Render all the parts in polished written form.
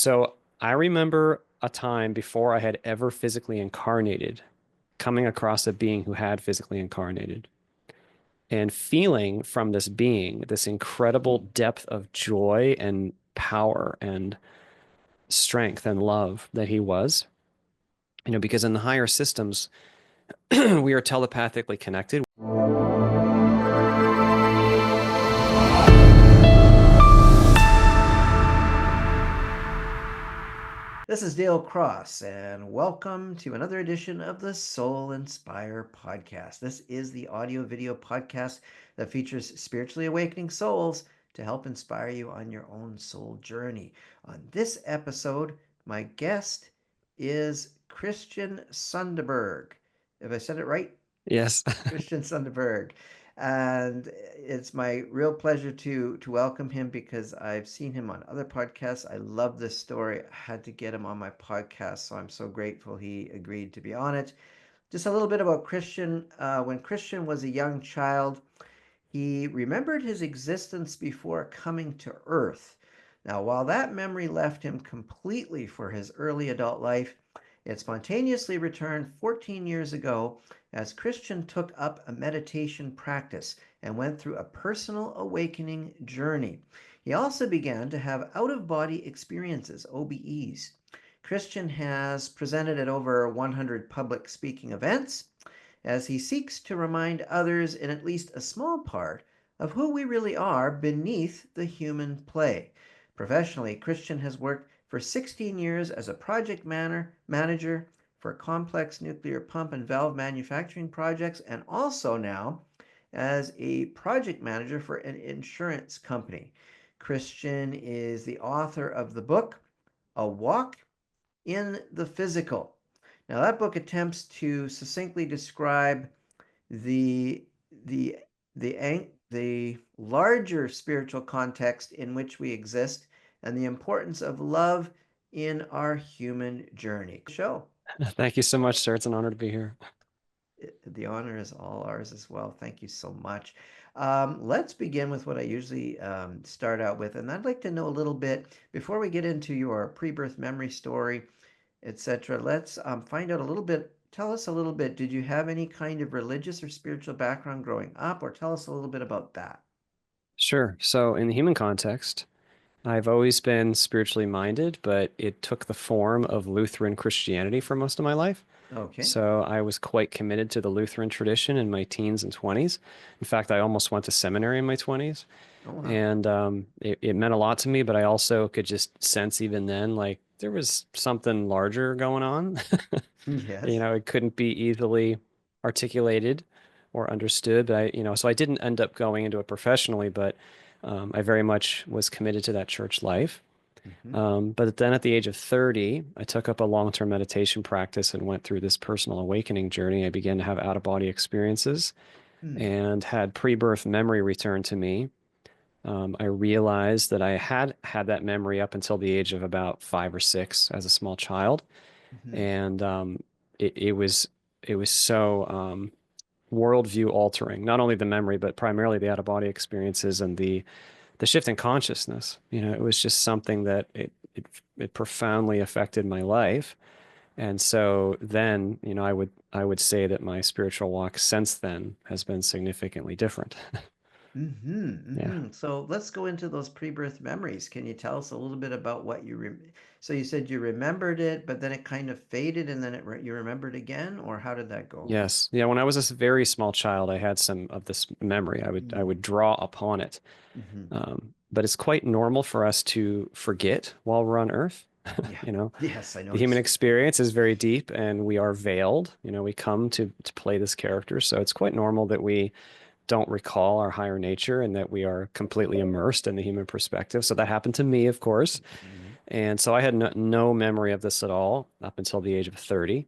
So I remember a time before I had ever physically incarnated, coming across a being who had physically incarnated and feeling from this being this incredible depth of joy and power and strength and love that he was. Because in the higher systems, we are telepathically connected. This is Dale Cross, and welcome to another edition of the Soul Inspire podcast. This is the audio video podcast that features spiritually awakening souls to help inspire you on your own soul journey. On this episode, my guest is Christian Sundberg. Have I said it right? Yes. Christian Sundberg. And it's my real pleasure to welcome him because I've seen him on other podcasts. I love this story. I had to get him on my podcast, so I'm so grateful he agreed to be on it. Just a little bit about Christian. When Christian was a young child, he remembered his existence before coming to Earth. Now, while that memory left him completely for his early adult life, it spontaneously returned 14 years ago as Christian took up a meditation practice and went through a personal awakening journey. He also began to have out of body experiences, OBEs. Christian has presented at over 100 public speaking events as he seeks to remind others in at least a small part of who we really are beneath the human play. Professionally, Christian has worked for 16 years as a manager for complex nuclear pump and valve manufacturing projects, and also now as a project manager for an insurance company. Christian is the author of the book, A Walk in the Physical. Now, that book attempts to succinctly describe the the the larger spiritual context in which we exist and the importance of love in our human journey. Show. Thank you so much, sir. It's an honor to be here. The honor is all ours as well. Thank you so much. Let's begin with what I usually start out with, and I'd like to know a little bit before we get into your pre-birth memory story, etc. Let's find out a little bit. Tell us a little bit. Did you have any kind of religious or spiritual background growing up, or tell us a little bit about that? Sure. So, in the human context, I've always been spiritually minded, but it took the form of Lutheran Christianity for most of my life. Okay. So I was quite committed to the Lutheran tradition in my teens and 20s. In fact, I almost went to seminary in my 20s. Oh, wow. And it meant a lot to me, but I also could just sense even then, like, there was something larger going on. Yes. It couldn't be easily articulated or understood. But so I didn't end up going into it professionally, but I very much was committed to that church life. Mm-hmm. But then at the age of 30, I took up a long-term meditation practice and went through this personal awakening journey. I began to have out-of-body experiences Hmm. and had pre-birth memory return to me. I realized that I had had that memory up until the age of about 5 or 6 as a small child, Mm-hmm. and it was so worldview altering. Not only the memory, but primarily the out-of-body experiences and the shift in consciousness. It was just something that it profoundly affected my life. And so then, I would say that my spiritual walk since then has been significantly different. Mm-hmm. Yeah. Mm-hmm. So let's go into those pre-birth memories. Can you tell us a little bit about what so you said you remembered it, but then it kind of faded and then you remembered again, or how did that go? Yes. Yeah, when I was a very small child, I had some of this memory. I would draw upon it. Mm-hmm. But it's quite normal for us to forget while we're on Earth. Yeah. You know, Yes, I the human noticed. experience is very deep and we are veiled. We come to play this character. So it's quite normal that we don't recall our higher nature and that we are completely immersed in the human perspective. So that happened to me, of course. Mm-hmm. And so I had no memory of this at all up until the age of 30.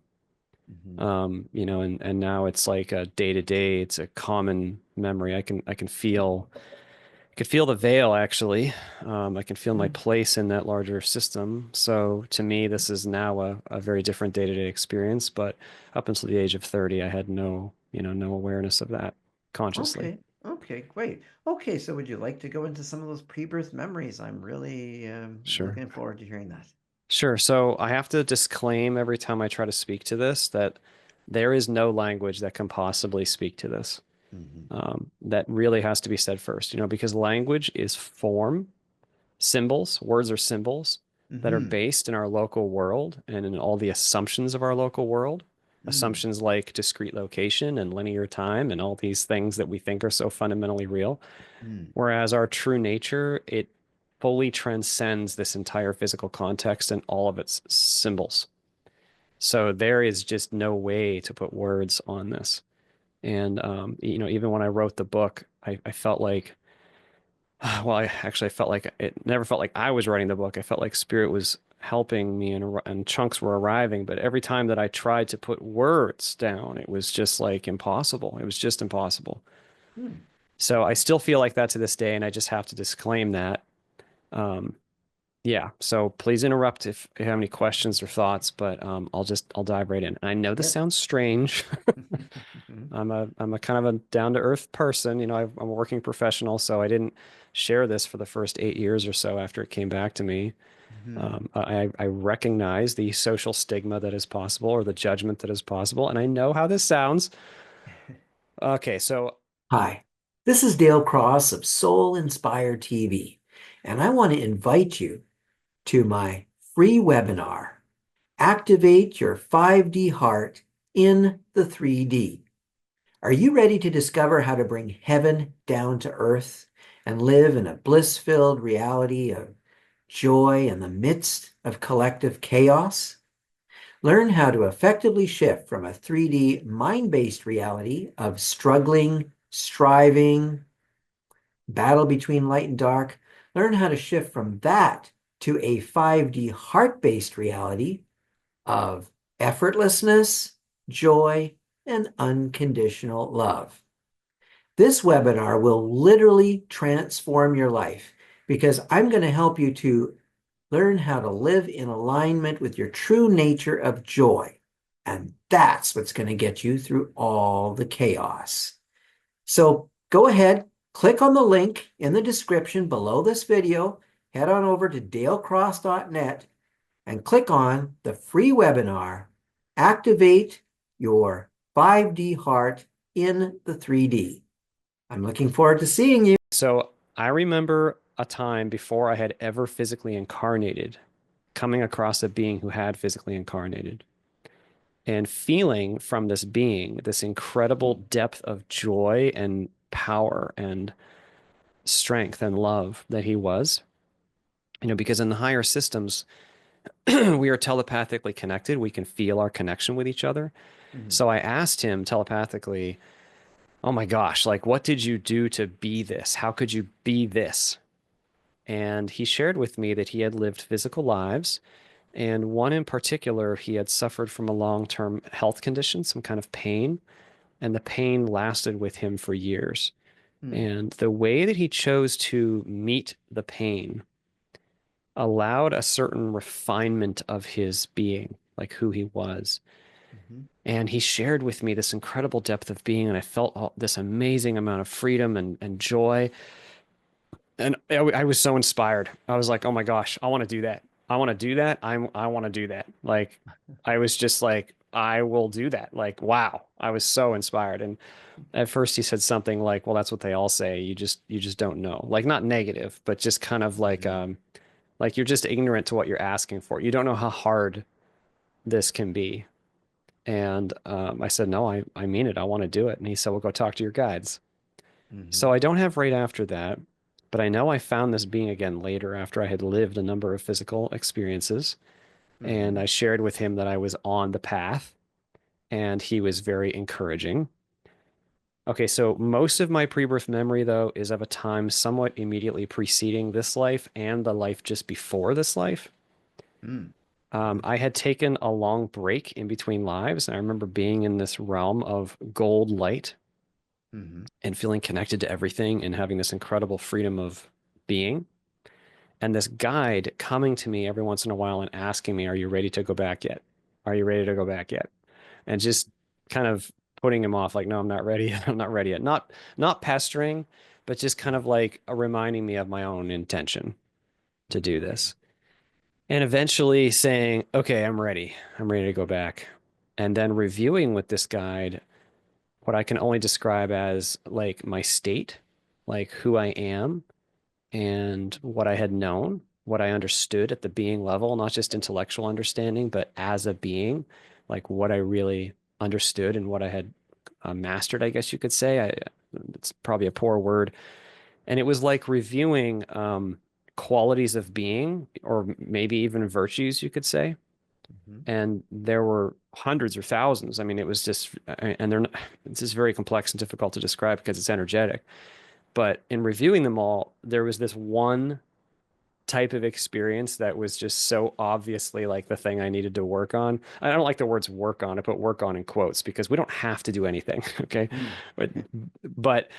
Mm-hmm. And now it's like a day to day, it's a common memory. I can feel the veil actually. I can feel my Mm-hmm. place in that larger system. So to me, this is now a very different day-to-day experience. But up until the age of 30, I had no awareness of that consciously. Okay. Okay, great. Okay, so would you like to go into some of those pre-birth memories? I'm really Sure. looking forward to hearing that. Sure. So I have to disclaim every time I try to speak to this that there is no language that can possibly speak to this. Hmm. That really has to be said first, because language is form, symbols, words are symbols that are Hmm. based in our local world and in all the assumptions of our local world. Mm. Assumptions like discrete location and linear time and all these things that we think are so fundamentally real. Mm. Whereas our true nature, it fully transcends this entire physical context and all of its symbols. So there is just no way to put words on this. And even when I wrote the book, I felt like, well, I felt like it never felt like I was writing the book. I felt like Spirit was helping me and chunks were arriving. But every time that I tried to put words down, it was just like impossible. It was just impossible. Mm. So I still feel like that to this day, and I just have to disclaim that. Um, yeah, so please interrupt if you have any questions or thoughts, but I'll dive right in. And I know this Yeah. sounds strange. I'm a kind of a down to earth person. I'm a working professional, so I didn't share this for the first 8 years or so after it came back to me. Hmm. I recognize the social stigma that is possible or the judgment that is possible, and I know how this sounds. Okay, so Hi, this is Dale Cross of Soul Inspired TV, and I want to invite you to my free webinar, Activate Your 5D Heart in the 3D. Are you ready to discover how to bring heaven down to earth and live in a bliss-filled reality of joy in the midst of collective chaos? Learn how to effectively shift from a 3D mind-based reality of struggling, striving, battle between light and dark. Learn how to shift from that to a 5D heart-based reality of effortlessness, joy, and unconditional love. This webinar will literally transform your life because I'm going to help you to learn how to live in alignment with your true nature of joy. And that's what's going to get you through all the chaos. So go ahead, click on the link in the description below this video, head on over to dalecross.net and click on the free webinar, Activate Your 5D Heart in the 3D. I'm looking forward to seeing you. so I remember a time before I had ever physically incarnated, coming across a being who had physically incarnated and feeling from this being this incredible depth of joy and power and strength and love that he was. Because in the higher systems, we are telepathically connected. We can feel our connection with each other. Hmm. So I asked him telepathically, oh my gosh, like, what did you do to be this? How could you be this? And he shared with me that he had lived physical lives. And one in particular, he had suffered from a long-term health condition, some kind of pain, and the pain lasted with him for years. Hmm. And the way that he chose to meet the pain allowed a certain refinement of his being, like who he was. Hmm. And he shared with me this incredible depth of being, and I felt this amazing amount of freedom and joy. And I was so inspired. I was like, oh my gosh, I want to do that. I want to do that. I want to do that. Like, I was just like, I will do that. Like, wow. I was so inspired. And at first he said something like, well, that's what they all say. You just don't know. Like, not negative, but just kind of like you're just ignorant to what you're asking for. You don't know how hard this can be. And I said, no, I mean it. I want to do it. And he said, well, go talk to your guides. Hmm. So I don't have right after that, but I know I found this being again later after I had lived a number of physical experiences. And Hmm. I shared with him that I was on the path, and he was very encouraging. Okay, so most of my pre-birth memory, though, is of a time somewhat immediately preceding this life and the life just before this life. Hmm. I had taken a long break in between lives, and I remember being in this realm of gold light Hmm. and feeling connected to everything and having this incredible freedom of being. And this guide coming to me every once in a while and asking me, are you ready to go back yet? Are you ready to go back yet? And just kind of putting him off, like, no, I'm not ready. I'm not ready yet. Not pestering, but just kind of like reminding me of my own intention to do Okay. this. And eventually saying, okay, I'm ready. I'm ready to go back. And then reviewing with this guide what I can only describe as like my state, like who I am and what I had known, what I understood at the being level, not just intellectual understanding, but as a being, like what I really understood and what I had mastered, I guess you could say. It's probably a poor word. And it was like reviewing qualities of being, or maybe even virtues, you could say. Mm-hmm. And there were hundreds or thousands. I mean, it was just, and they're not, it's just very complex and difficult to describe because it's energetic. But in reviewing them all, there was this one type of experience that was just so obviously like the thing I needed to work on. I don't like the words work on. I put work on in quotes because we don't have to do anything. Okay. Mm. But, but,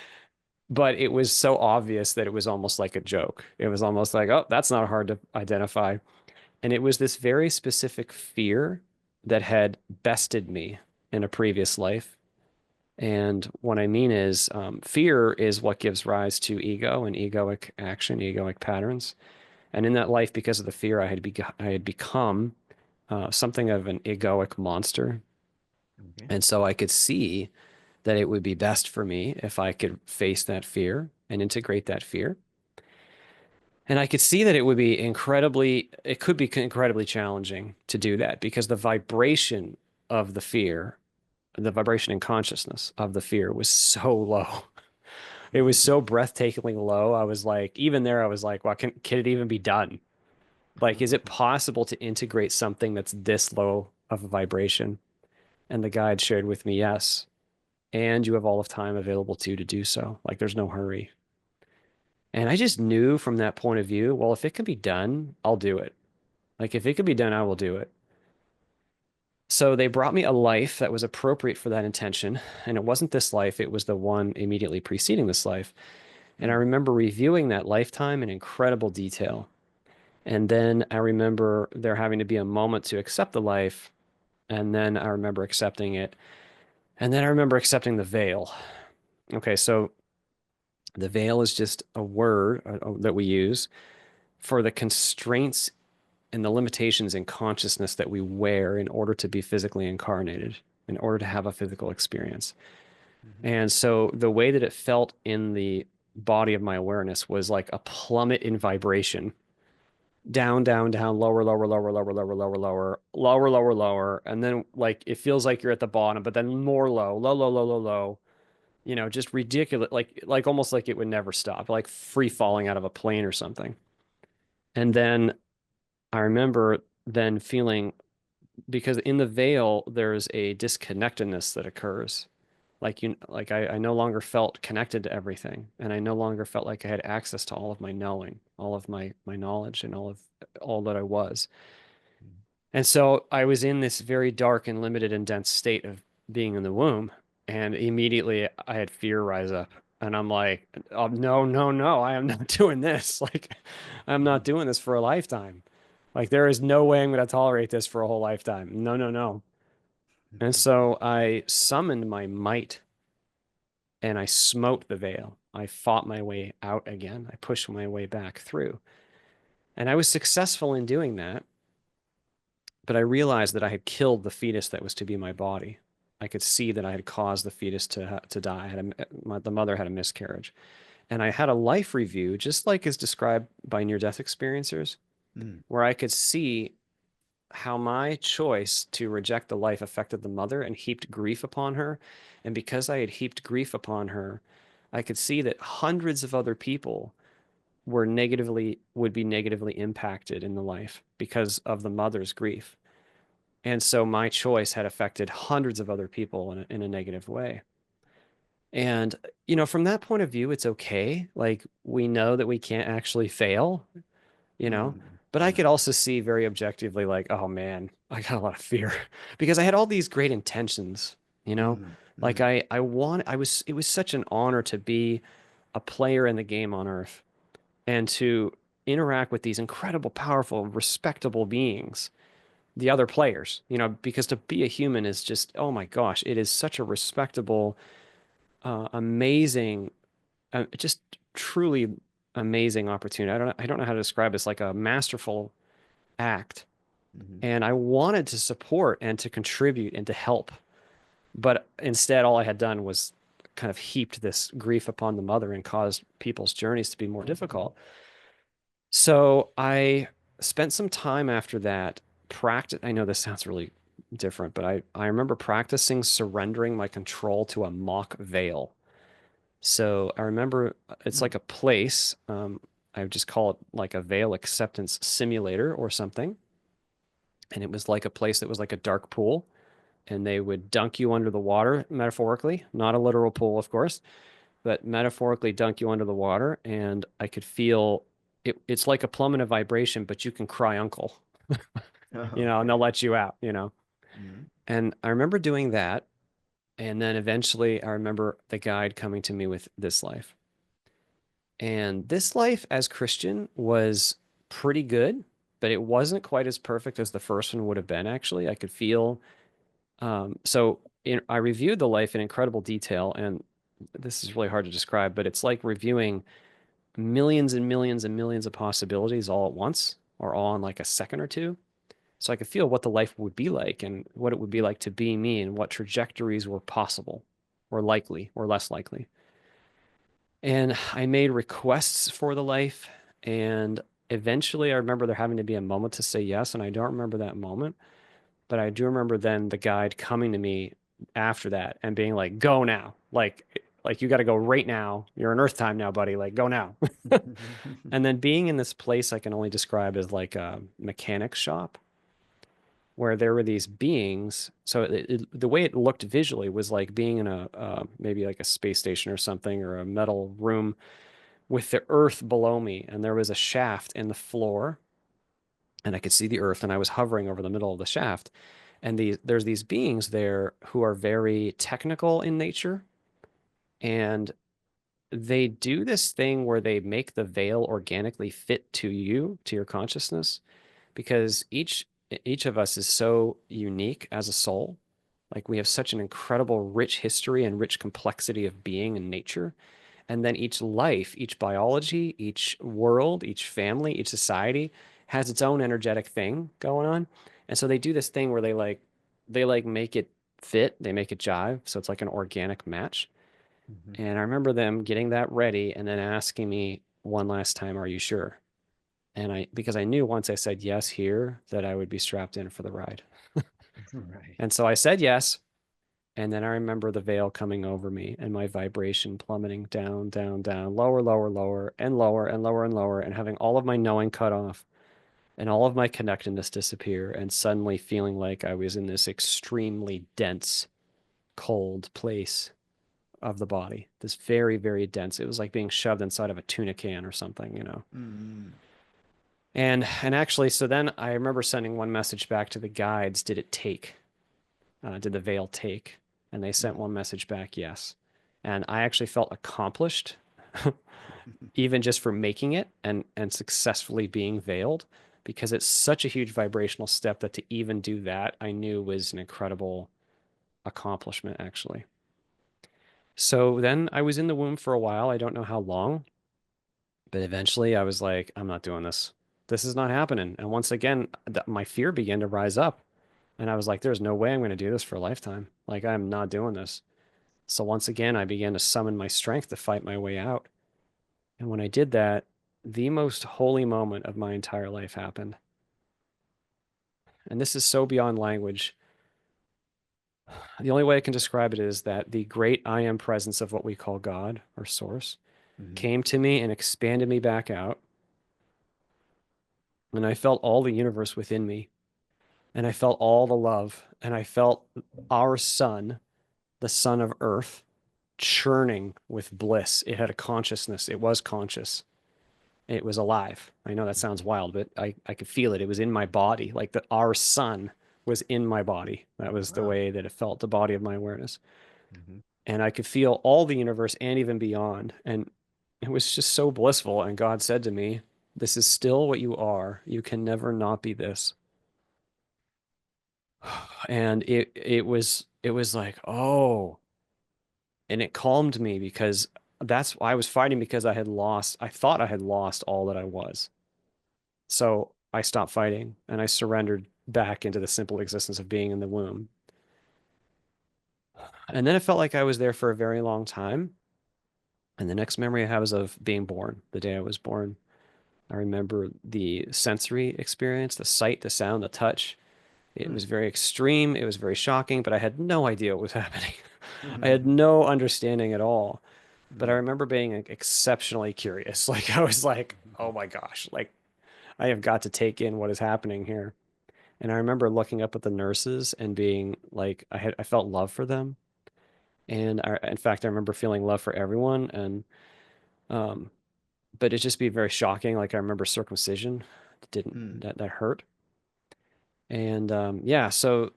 but it was so obvious that it was almost like a joke. It was almost like, oh, that's not hard to identify. And it was this very specific fear that had bested me in a previous life. And what I mean is, fear is what gives rise to ego and egoic action, egoic patterns. And in that life, because of the fear, I had become something of an egoic monster. Okay. And so I could see that it would be best for me if I could face that fear and integrate that fear. And I could see that it could be incredibly challenging to do that because the vibration of the fear, the vibration in consciousness of the fear was so low. It was so breathtakingly low. I was like, even there, I was like, well, can it even be done? Like, is it possible to integrate something that's this low of a vibration? And the guide shared with me, yes. And you have all of time available to do so. Like, there's no hurry. And I just knew from that point of view, well, if it can be done, I'll do it. Like, if it can be done, I will do it. So they brought me a life that was appropriate for that intention. And it wasn't this life, it was the one immediately preceding this life. And I Mm. remember reviewing that lifetime in incredible detail. And then I remember there having to be a moment to accept the life. And then I remember accepting it. And then I remember accepting the veil. Okay, so the veil is just a word that we use for the constraints and the limitations in consciousness that we wear in order to be physically incarnated, in order to have a physical experience. Mhm. And so the way that it felt in the body of my awareness was like a plummet in vibration, down, down, down, lower, lower, lower, lower, lower, lower, lower, lower, lower, lower. And then like it feels like you're at the bottom, but then more low, low, low, low, low, low, just ridiculous, like almost like it would never stop, like free falling out of a plane or something. And then I remember then feeling because in the veil there's a disconnectedness that occurs. Like I no longer felt connected to everything, and I no longer felt like I had access to all of my knowing, all of my knowledge, and all that I was. Mhm. And so I was in this very dark and limited and dense state of being in the womb, and immediately I had fear rise up, and I'm like, oh, no, no, no, I am not doing this. Like, I'm not Mhm. doing this for a lifetime. Like, there is no way I'm going to tolerate this for a whole lifetime. No, no, no. And Mhm. so I summoned my might and I smote the veil. I fought my way out again. I pushed my way back through. And I was successful in doing that, but I realized that I had killed the fetus that was to be my body. I could see that I had caused the fetus to die. The mother had a miscarriage. And I had a life review, just like is described by near-death experiencers, Mm. where I could see how my choice to reject the life affected the mother and heaped grief upon her. And because I had heaped grief upon her, I could see that hundreds of other people would be negatively impacted in the life because of the mother's grief. And so my choice had affected hundreds of other people in a negative way. And, from that point of view, it's okay. Like we know that we can't actually fail, you know, Mm. but I could Mm. also see very objectively, like, oh man, I got a lot of fear because I had all these great intentions, you know, Mm. like Mm. it was such an honor to be a player in the game on Earth and to interact with these incredible, powerful, respectable beings, the other players, because to be a human is just, oh my gosh, it is such a respectable, amazing, just truly amazing opportunity. I don't know how to describe it. It's like a masterful act. Mhm. And I wanted to support and to contribute and to help. But instead, all I had done was kind of heaped this grief upon the mother and caused people's journeys to be more difficult. So I spent some time after that practice. I know this sounds really different, but I remember practicing surrendering my control to a mock veil. So I remember it's Mm. like a place. I would just call it like a veil acceptance simulator or something. And it was like a place that was like a dark pool. And they would dunk you under the water, metaphorically, not a literal pool, of course, but metaphorically dunk you under the water. And I could feel it's like a plummet of vibration, but you can cry uncle, and they'll Okay. let you out, Mhm. And I remember doing that. And then eventually I remember the guide coming to me with this life. And this life as Christian was pretty good, but it wasn't quite as perfect as the first one would have been, actually. I could feel I reviewed the life in incredible detail, and this is really hard to describe, but it's like reviewing millions and millions and millions of possibilities all at once, or all in like a second or two. So I could feel what the life would be like and what it would be Mhm. like to be me and what trajectories were possible or likely or less likely. And I made requests for the life, and eventually I remember there having to be a moment to say yes, and I don't remember that moment. But I do remember then the guide coming to me after that and being like, "Go now! Like you got to go right now. You're in Earth time now, buddy. Like go now." And then being in this place I can only describe as like a mechanic shop where there were these beings. So the way it looked visually was like being in a maybe like a space station or something or a metal room with the Earth below me, and there was a shaft in the floor, and I could see the Earth, and I was hovering over the middle of the shaft and there's these beings there who are very technical in nature, and they do this thing where they make the veil organically fit to you, to your consciousness, because each of us is so unique as a soul. Like we have such an incredible rich history and rich complexity of being and nature. And then each life, each biology, each world, each family, each society has its own energetic thing going on. And so they do this thing where they like make it fit, they make it jive. So it's like an organic match. Mhm. And I remember them getting that ready and then asking me one last time, "Are you sure?" And because I knew once I said yes here that I would be strapped in for the ride. Right. And so I said yes. And then I remember the veil coming over me and my vibration plummeting down, down, down, lower, lower, lower, and lower, and lower, and lower, and having all of my knowing cut off and all of my connectedness disappear, and suddenly feeling like I was in this extremely dense, cold place of the body. This very, very dense. It was like being shoved inside of a tuna can or something. Mm. And actually, so then I remember sending one message back to the guides. Did it take? Did the veil take? And they sent Mm. one message back, yes. And I actually felt accomplished, even just for making it and successfully being veiled, because it's such a huge vibrational step that to even do that, I knew was an incredible accomplishment, actually. So then I was in the womb for a while. I don't know how long, but eventually I was like, I'm not doing this. This is not happening. And once again, my fear began to rise up. And I was like, there's no way I'm going to do this for a lifetime. Like, I'm not doing this. So once again, I began to summon my strength to fight my way out. And when I did that, the most holy moment of my entire life happened. And this is so beyond language. The only way I can describe it is that the great I am presence of what we call God or source Mhm. came to me and expanded me back out. And I felt all the universe within me. And I felt all the love. And I felt our sun, the sun of earth, churning with bliss. It had a consciousness. It was conscious. It was alive. I know that sounds wild, but I could feel it. It was in my body, like our sun was in my body. That was the Wow. way that it felt, the body of my awareness. Mhm. And I could feel all the universe and even beyond. And it was just so blissful. And God said to me, "This is still what you are. You can never not be this." And it was like, oh, and it calmed me because I was fighting because I thought I had lost all that I was. So I stopped fighting and I surrendered back into the simple existence of being in the womb. And then it felt like I was there for a very long time. And the next memory I have is of being born, the day I was born. I remember the sensory experience, the sight, the sound, the touch. It Hmm. was very extreme. It was very shocking, but I had no idea what was happening. I had Hmm. no understanding at all. But I Hmm. remember being like, exceptionally curious. Like I was like, oh my gosh, like I have got to take in what is happening here. And I remember looking up at the nurses and being like, I felt love for them. And in fact, I remember feeling love for everyone. And, um, but it just be very shocking. Like I remember circumcision Hmm. that hurt. And, yeah, so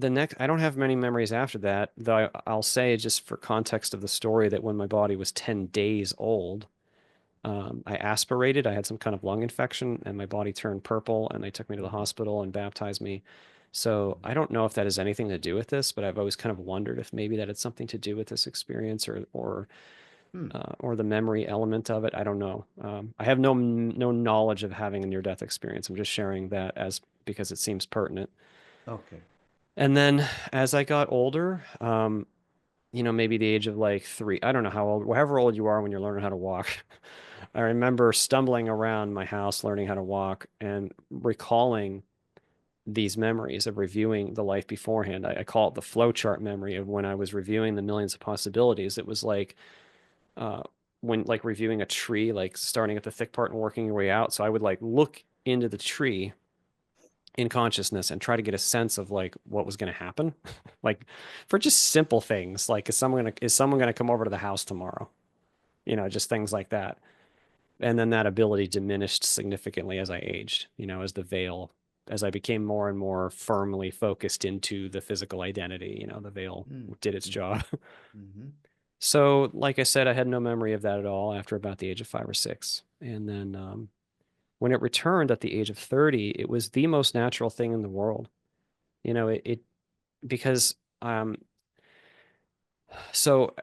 I don't have many memories after that, though I'll say just for context of the story that when my body was 10 days old, I aspirated. I had some kind of lung infection and my body turned purple and they took me to the Hmm. hospital and baptized me. So Hmm. I don't know if that has anything to do with this, but I've always kind of wondered if maybe that had something to do with this experience Hmm. or the memory element of it. I don't know. I have no knowledge of having a near-death experience. I'm just sharing that as because it seems pertinent. Okay. And then as I got older, maybe the age of like 3, I don't know how old, however old you are when you're learning how to walk. I remember stumbling around my house learning how to walk and recalling these memories of reviewing the life beforehand. I call it the flowchart memory of when I was reviewing the millions of possibilities. It was like uh, when like reviewing a tree, like starting at the thick part and working your way out. So I would like look into the tree in consciousness and try to get a sense of like what was going to happen, like for just simple things, like is someone gonna come over to the house tomorrow? Just things like that. And then that ability diminished significantly as I aged, as the veil, as I became more and more firmly focused into the physical identity, the veil Hmm. did its Hmm. job. Hmm. So, like I said, I had no memory of that at all after about the age of 5 or 6. And then when it returned at the age of 30, it was the most natural thing in the world. It because so,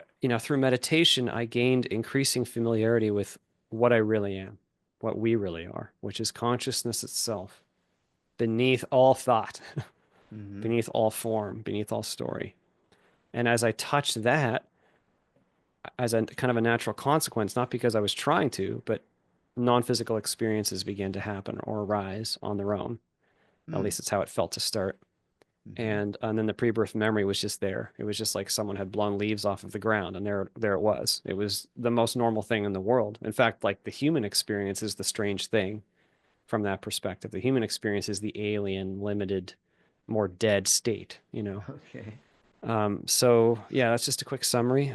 through meditation, I gained increasing familiarity with what I really am, what we really are, which is consciousness itself, beneath all thought, Hmm. beneath all form, beneath all story. And as I touched that, as a kind of a natural consequence, not because I was trying to, but non-physical experiences began to happen or arise on their own. At Hmm. least it's how it felt to start. Hmm. And then the pre-birth memory was just there. It was just like someone had blown leaves off of the ground, and there it was. It was the most normal thing in the world. In fact, like the human experience is the strange thing from that perspective. The human experience is the alien, limited, more dead state. Okay. So yeah, that's just a quick summary.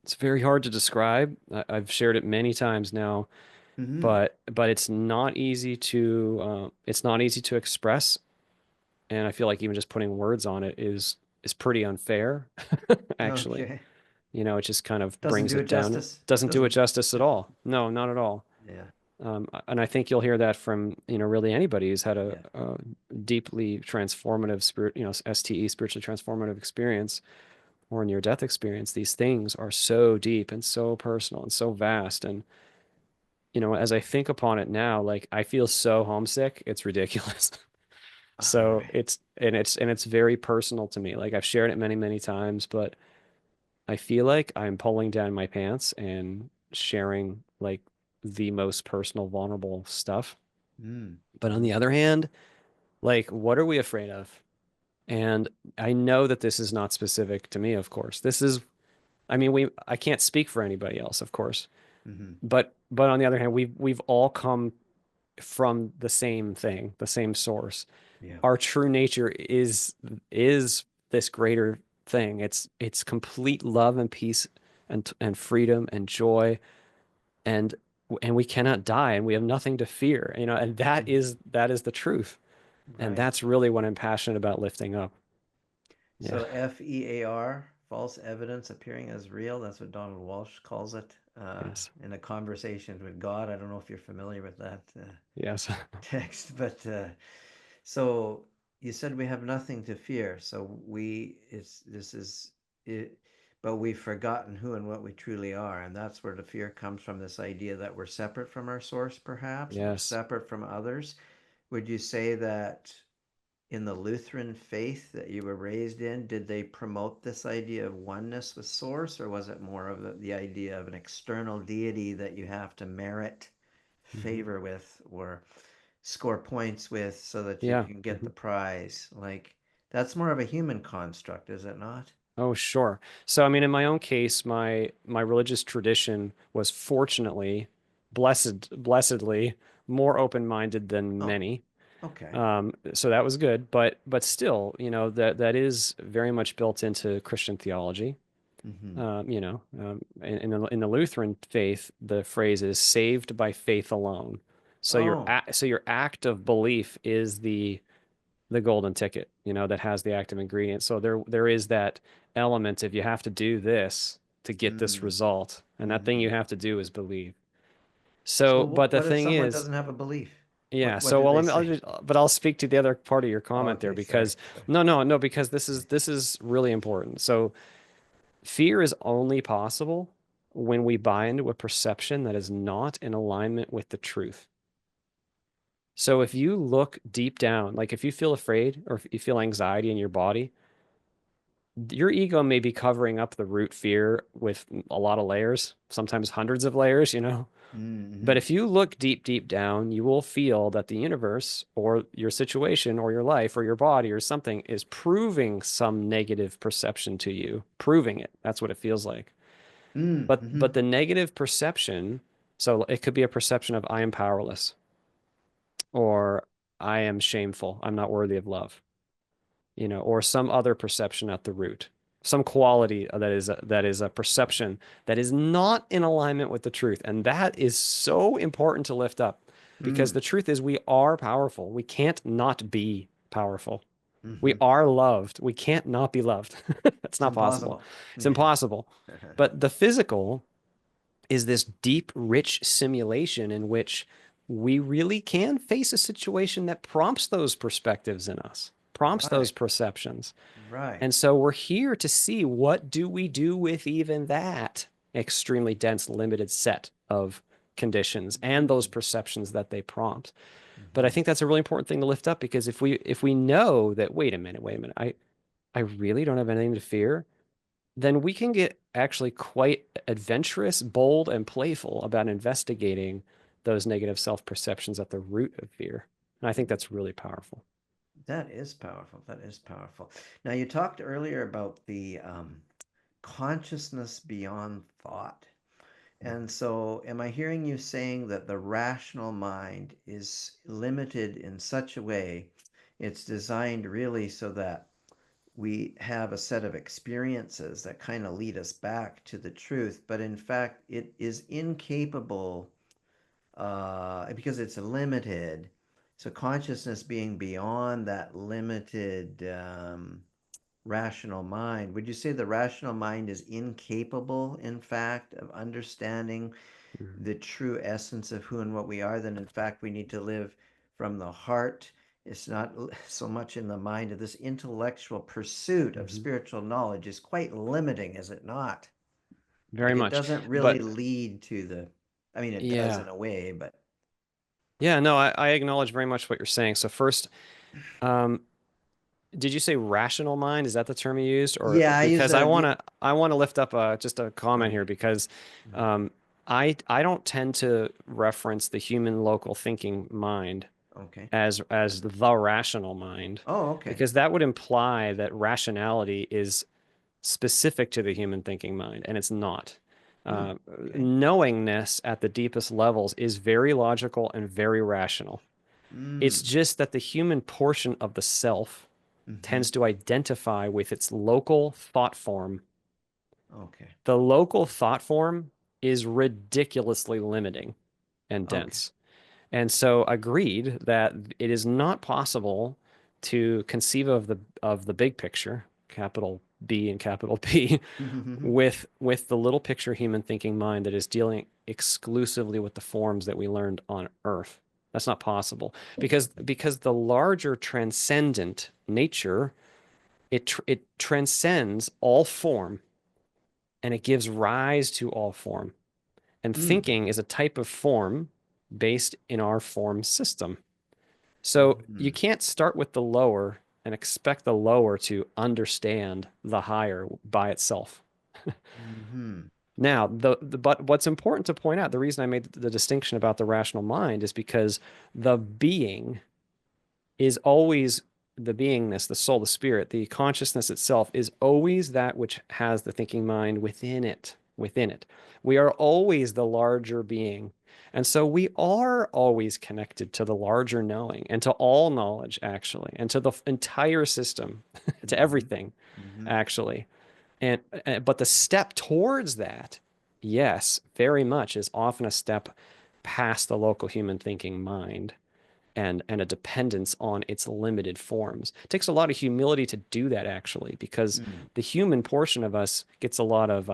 It's very hard to describe. I've shared it many times now, Hmm. but it's not easy to express, and I feel like even just putting words on it is pretty unfair, actually. Okay. It just kind of Doesn't brings do it it down. justice. Doesn't do it Doesn't. justice at all. No, not at all. Yeah. And I think you'll hear that from, really anybody who's had a, Yeah. a deeply transformative STE, spiritually transformative experience or near death experience. These things are so deep and so personal and so vast. And, as I think upon it now, like I feel so homesick. It's ridiculous. All So right. it's very personal to me. Like I've shared it many, many times, but I feel like I'm pulling down my pants and sharing like the most personal, vulnerable stuff. Mm. But on Mm-hmm. the other hand, like what are we afraid of? And I know that this is not specific to me, of course. I mean, I can't speak for anybody else, of course. Mm-hmm. But on the other hand, we've all come from the same thing, the same source. Yeah. Our true nature is this greater thing. It's complete love and peace and freedom and joy and and we cannot die and we have nothing to fear, and that Mm-hmm. is the truth. And Right. that's really what I'm passionate about lifting up. Yeah. So FEAR, false evidence appearing as real. That's what Donald Walsh calls it Yes. in a conversation with God. I don't know if you're familiar with that Yes. text, but so you said we have nothing to fear. So we it's this is it. but we've forgotten who and what we truly are. And that's where the fear comes from, this idea that we're separate from our source, perhaps, we're Yes. separate from others. Would you say that in the Lutheran faith that you were raised in, did they promote this idea of oneness with source, or was it more of the idea of an external deity that you have to merit Hmm. favor with or score points with so that you Yeah. can get Hmm. the prize? Like, that's more of a human construct, is it not? Oh, sure. So, I mean, in my own case, my religious tradition was fortunately, blessedly more open-minded than Oh, many. okay. So that was good, but still, that is very much built into Christian theology. Mm-hmm. In the Lutheran faith, the phrase is saved by faith alone. So Oh. your act of belief is the golden ticket, that has the active ingredient. So there is that element if you have to do this to get this Mm. result, and that thing Mm-hmm. you have to do is believe. So So, but the what if thing someone is, doesn't have a belief? yeah. What So, do well, they I'll say? just, but I'll speak to the other part of your Oh, comment there okay, sorry, because sorry. no, because this is really important. So, fear is only possible when we buy into a perception that is not in alignment with the truth. So, if you look deep down, like if you feel afraid or if you feel anxiety in your body, your ego may be covering up the root fear with a lot of layers, sometimes hundreds of layers. Mm-hmm. But if you look deep, deep down, you will feel that the universe or your situation or your life or your body or something is proving some negative perception to you, proving it. That's what it feels like. Mm-hmm. But the negative perception, so it could be a perception of I am powerless or I am shameful, I'm not worthy of love, or some other perception at the root, some quality that is a perception that is not in alignment with the truth. And that is so important to lift up because Mm. the truth is we are powerful. We can't not be powerful. We Mm-hmm. are loved. We can't not be loved. That's It's not possible. impossible. It's Yeah. impossible. But the physical is this deep, rich simulation in which we really can face a situation that prompts those perspectives in us, prompts those Right. perceptions. Right. And so we're here to see what do we do with even that extremely dense, limited set of conditions and those Mm. perceptions that they prompt. But I Mm-hmm. think that's a really important thing to lift up because if we know that, wait a minute, I really don't have anything to fear, then we can get actually quite adventurous, bold, and playful about investigating those negative self-perceptions at the root of fear. And I think that's really powerful. That is powerful. That is powerful. Now, you talked earlier about the consciousness beyond thought. And so, am I hearing you saying that the rational mind is limited in such a way, it's designed really so that we have a set of experiences that kind of lead us back to the truth, but in fact, it is incapable because it's limited. So, consciousness being beyond that limited rational mind, would you say the rational mind is incapable, in fact, of understanding Mhm. the true essence of who and what we are? Then, in fact, we need to live from the heart. It's not so much in the mind. Of this intellectual pursuit of Mhm. spiritual knowledge is quite limiting, is it not? Very Like, it much. doesn't really But lead to the, I mean, it does yeah. in a way, but Yeah, no, I acknowledge very much what you're saying. So first, um, did you say rational mind? Is that the term you used? Or yeah, I use because I a, wanna I wanna lift up just a go comment ahead. here because Mhm. um, I don't tend to reference the human local thinking mind Okay. as the rational mind Oh, okay. because that would imply that rationality is specific to the human thinking mind, and it's not. Hmm. Uh, Okay. Knowingness at the deepest levels is very logical and very rational. It's Mm. just that the human portion of the self Mm-hmm. tends to identify with its local thought form. Okay. The local thought form is ridiculously limiting and Okay. dense. And so agreed that it is not possible to conceive of the big picture, capital B and capital P, with the little picture human thinking mind that is dealing exclusively with the forms that we learned on Earth. That's not possible because the larger transcendent nature it transcends all form and it gives rise to all form. And Mm. thinking is a type of form based in our form system. So you Mm-hmm. can't start with the lower and expect the lower to understand the higher by itself. Mm-hmm. Now, but what's important to point out, the reason I made the distinction about the rational mind is because the being is always the beingness, the soul, the spirit, the consciousness itself is always that which has the thinking mind within it, within it. We are always the larger being. And so we are always connected to the larger knowing and to all knowledge, actually, and to the entire system, to Mm-hmm. everything, Mm-hmm. actually. But the step towards that, yes, very much is often a step past the local human thinking mind and a dependence on its limited forms. It takes a lot of humility to do that, actually, because Mm. the human portion of us gets a lot of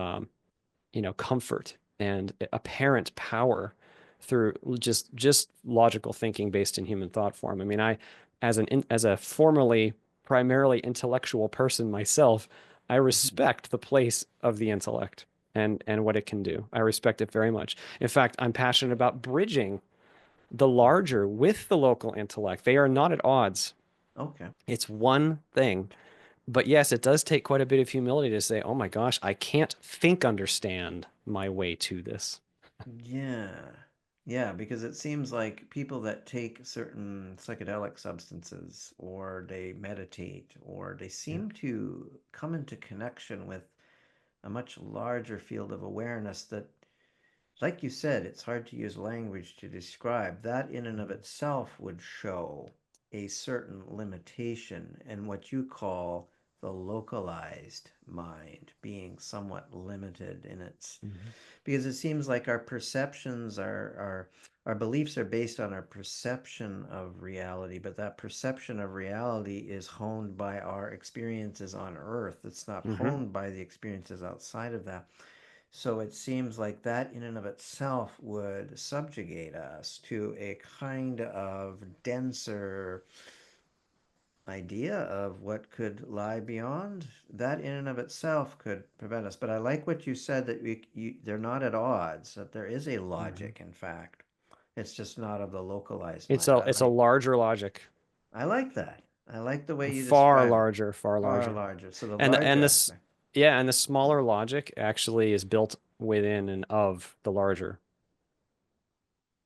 comfort and apparent power through just logical thinking based in human thought form. I mean, as a formerly primarily intellectual person myself, I Mm-hmm. respect the place of the intellect and what it can do. I respect it very much. In fact, I'm passionate about bridging the larger with the local intellect. They are not at odds. Okay. It's one thing. But yes, it does take quite a bit of humility to say, oh my gosh, I can't think understand my way to this. Yeah. Yeah, because it seems like people that take certain psychedelic substances or they meditate or they Yeah. seem to come into connection with a much larger field of awareness that, like you said, it's hard to use language to describe. That in and of itself would show a certain limitation in what you call the localized mind being somewhat limited in its, Mhm. because it seems like our perceptions our beliefs are based on our perception of reality, but that perception of reality is honed by our experiences on earth. It's not Hmm. honed by the experiences outside of that. So it seems like that in and of itself would subjugate us to a kind of denser idea of what could lie beyond. That in and of itself could prevent us. But I like what you said, that they're not at odds, that there is a Hmm. logic, in fact. It's just not of the localized It's mind. a larger logic, I like that. I like the way you far describe it. larger, far Far larger. larger. So the And larger this, aspect. yeah, and the smaller logic actually is built within and of the larger.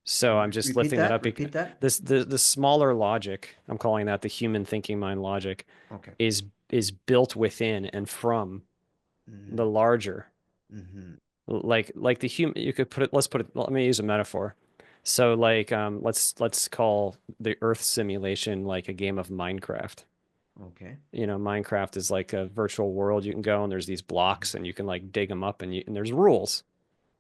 So I'm just Repeat lifting that that. up. Repeat that. The smaller logic, I'm calling that the human thinking mind logic, Okay. is built within and from the Mm-hmm. larger. Mm-hmm. Like the human, you could put it, let me use a metaphor. So like let's call the Earth simulation like a game of Minecraft. Okay. Minecraft is like a virtual world you can go and there's these Mm-hmm. blocks and you can like dig them up and there's rules.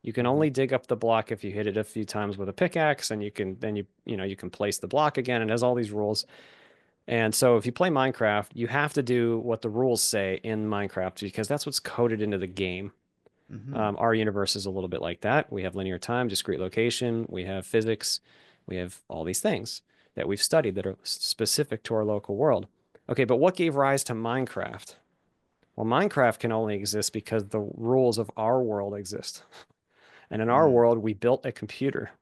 You can Mm-hmm. only dig up the block if you hit it a few times with a pickaxe, and you can then you can place the block again, and it has all these rules. And so if you play Minecraft, you have to do what the rules say in Minecraft because that's what's coded into the game. Mm-hmm. Our universe is a little bit like that. We have linear time, discrete location, we have physics, we have all these things that we've studied that are specific to our local world. Okay, but what gave rise to Minecraft? Well, Minecraft can only exist because the rules of our world exist. And in our Mm. world, we built a computer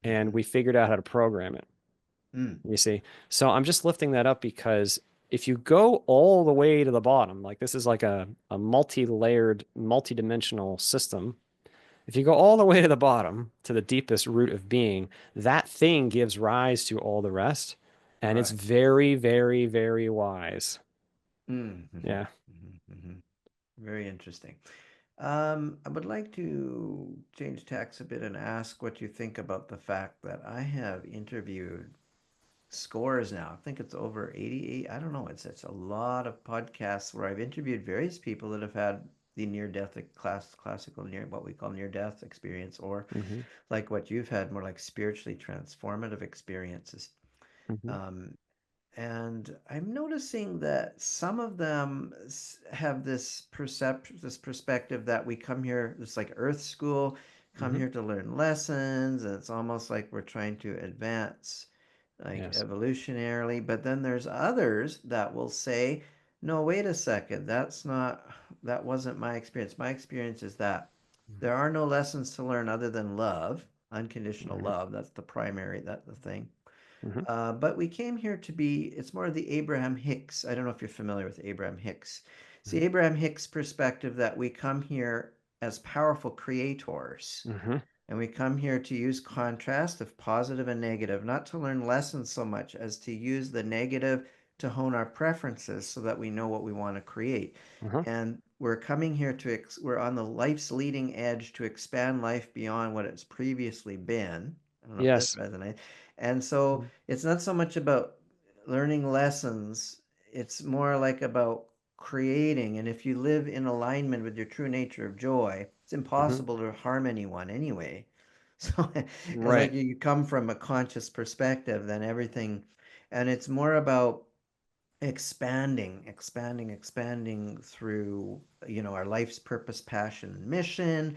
and Mm-hmm. we figured out how to program it. Mm. You see? So I'm just lifting that up because if you go all the way to the bottom, like this is like a multi-layered, multi-dimensional system. If you go all the way to the bottom, to the deepest root of being, that thing gives rise to all the rest. And it's Right. very, very, very wise. Mm-hmm. Yeah. Mm-hmm. Mm-hmm. Very interesting. I would like to change tacks a bit and ask what you think about the fact that I have interviewed scores now. I think it's over 88. I don't know. It's a lot of podcasts where I've interviewed various people that have had the near-death classical near what we call near-death experience, or Hmm. like what you've had, more like spiritually transformative experiences. Hmm. Um, and I'm noticing that some of them have this perception, this perspective that we come here, it's like Earth School, come Hmm. here to learn lessons, and it's almost like we're trying to advance like Yes. evolutionarily. But then there's others that will say, no, wait a second, that's not that wasn't my experience. My experience is that Mhm. there are no lessons to learn other than love, unconditional Mhm. love. That's the primary, that's the thing. Mhm. But we came here to be, it's more of the Abraham Hicks. I don't know if you're familiar with Abraham Hicks. It's the Mhm. Abraham Hicks perspective that we come here as powerful creators. Mhm. And we come here to use contrast of positive and negative, not to learn lessons so much as to use the negative to hone our preferences so that we know what we want to create. Mhm. And we're coming here to, we're on the life's leading edge to expand life beyond what it's previously been. I don't know if this Yes. resonates. And so Mhm. it's not so much about learning lessons, it's more like about creating. And if you live in alignment with your true nature of joy, it's Mhm. impossible to harm anyone anyway. So it's like Right. you come from a conscious perspective, then everything, and it's more about expanding through, our life's purpose, passion, and mission.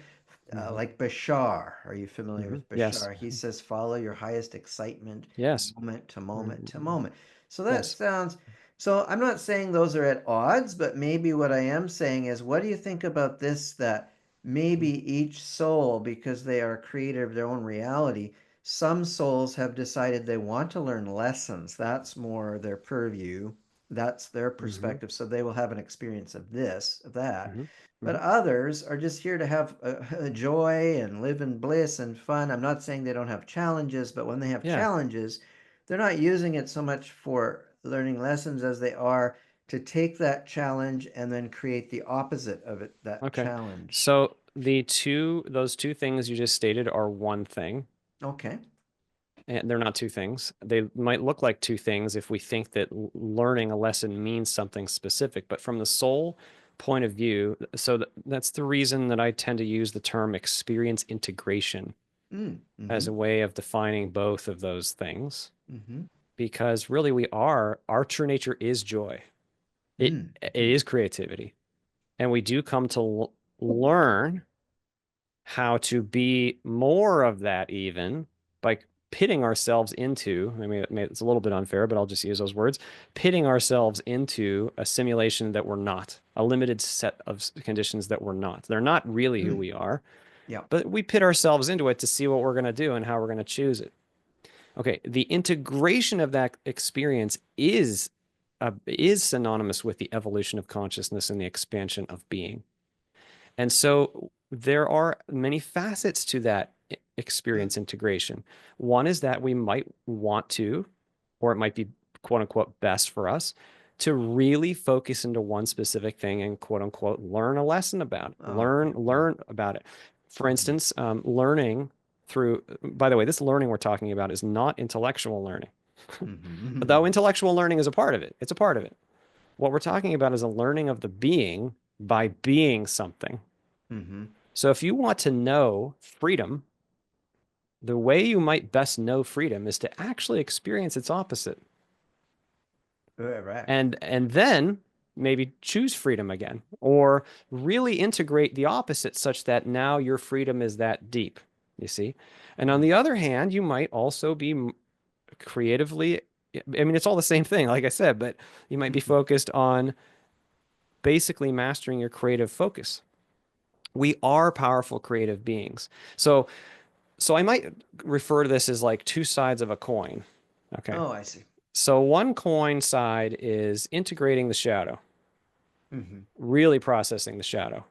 Mhm. Like Bashar, are you familiar Mhm. with Yes. Bashar? He says, follow your highest excitement Yes. moment to moment to Mhm. moment. So that Yes. sounds, so I'm not saying those are at odds, but maybe what I am saying is, what do you think about this? That maybe each soul, because they are creator of their own reality, some souls have decided they want to learn lessons. That's more their purview. That's their Mhm. perspective. So they will have an experience of this, of that. Mhm. But Mhm. others are just here to have a joy and live in bliss and fun. I'm not saying they don't have challenges, but when they have Yeah. challenges, they're not using it so much for learning lessons as they are to take that challenge and then create the opposite of it, that Okay. challenge. So those two things you just stated are one thing, Okay. and they're not two things. They might look like two things if we think that learning a lesson means something specific, but from the soul point of view, so that's the reason that I tend to use the term experience integration Mm, as mm-hmm, a way of defining both of those things, mm-hmm, because really our true nature is joy. It mm-hmm, is creativity. And we do come to learn how to be more of that even by pitting ourselves into, I mean, it's a little bit unfair, but I'll just use those words, pitting ourselves into a simulation that we're not, a limited set of conditions that we're not. They're not really who mm. we are, Yeah. but we pit ourselves into it to see what we're going to do and how we're going to choose it. Okay, the integration of that experience is synonymous with the evolution of consciousness and the expansion of being. And so there are many facets to that experience integration. One is that we might want to, or it might be quote unquote best for us to really focus into one specific thing and quote unquote learn a lesson about it, Oh, okay. learn about it. For Mm-hmm, instance, learning through, by the way, this learning we're taling about is not intellectual learning, mm-hmm, though intellectual learning is a part of it. It's a part of it. What we're talking about is a learning of the being by being something. mm-hmm. So if you want to know freedom, the way you might best know freedom is to actually experience its opposite. Correct. And then maybe choose freedom again or really integrate the opposite such that now your freedom is that deep, you see? And on Mm, the other hand, you might also be creatively, I mean, it's all the same thing, like I said, but you might be mm-hmm. focused on basically mastering your creative focus. We are powerful creative beings. So I might refer to this as like two sides of a coin. Okay. Oh, I see. So one coin side is integrating the shadow, Mm-hmm. really processing the shadow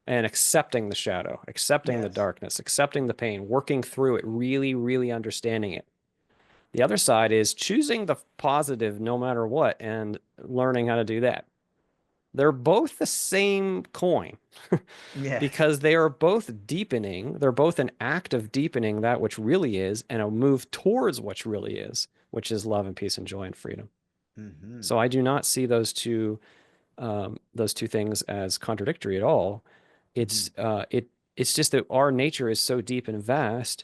and accepting the Yes. darkness, accepting the pain, working through it, really, really understanding it. The other side is choosing the positive no matter what and learning how to do that. They're both the same coin Yes. because they are both deepening. They're both an act of deepening that which really is and a move towards what really is, which is love and peace and joy and freedom. Mm-hmm. So I do not see those two things as contradictory at all. Mm-hmm. It's just that our nature is so deep and vast.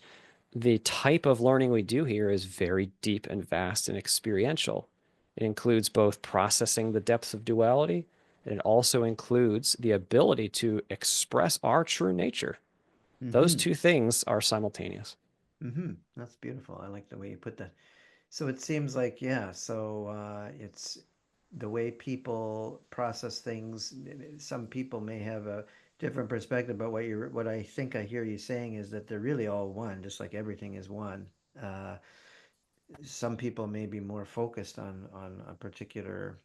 The type of learning we do here is very deep and vast and experiential. It includes both processing the depths of duality, and it also includes the ability to express our true nature. Those Mm-hmm. two things are simultaneous. Mm-hmm. That's beautiful. I like the way you put that. So it seems like, yeah, so it's the way people process things, some people may have a different perspective, but what I think I hear you saying is that they're really all one, just like everything is one. Uh, some people may be more focused on a particular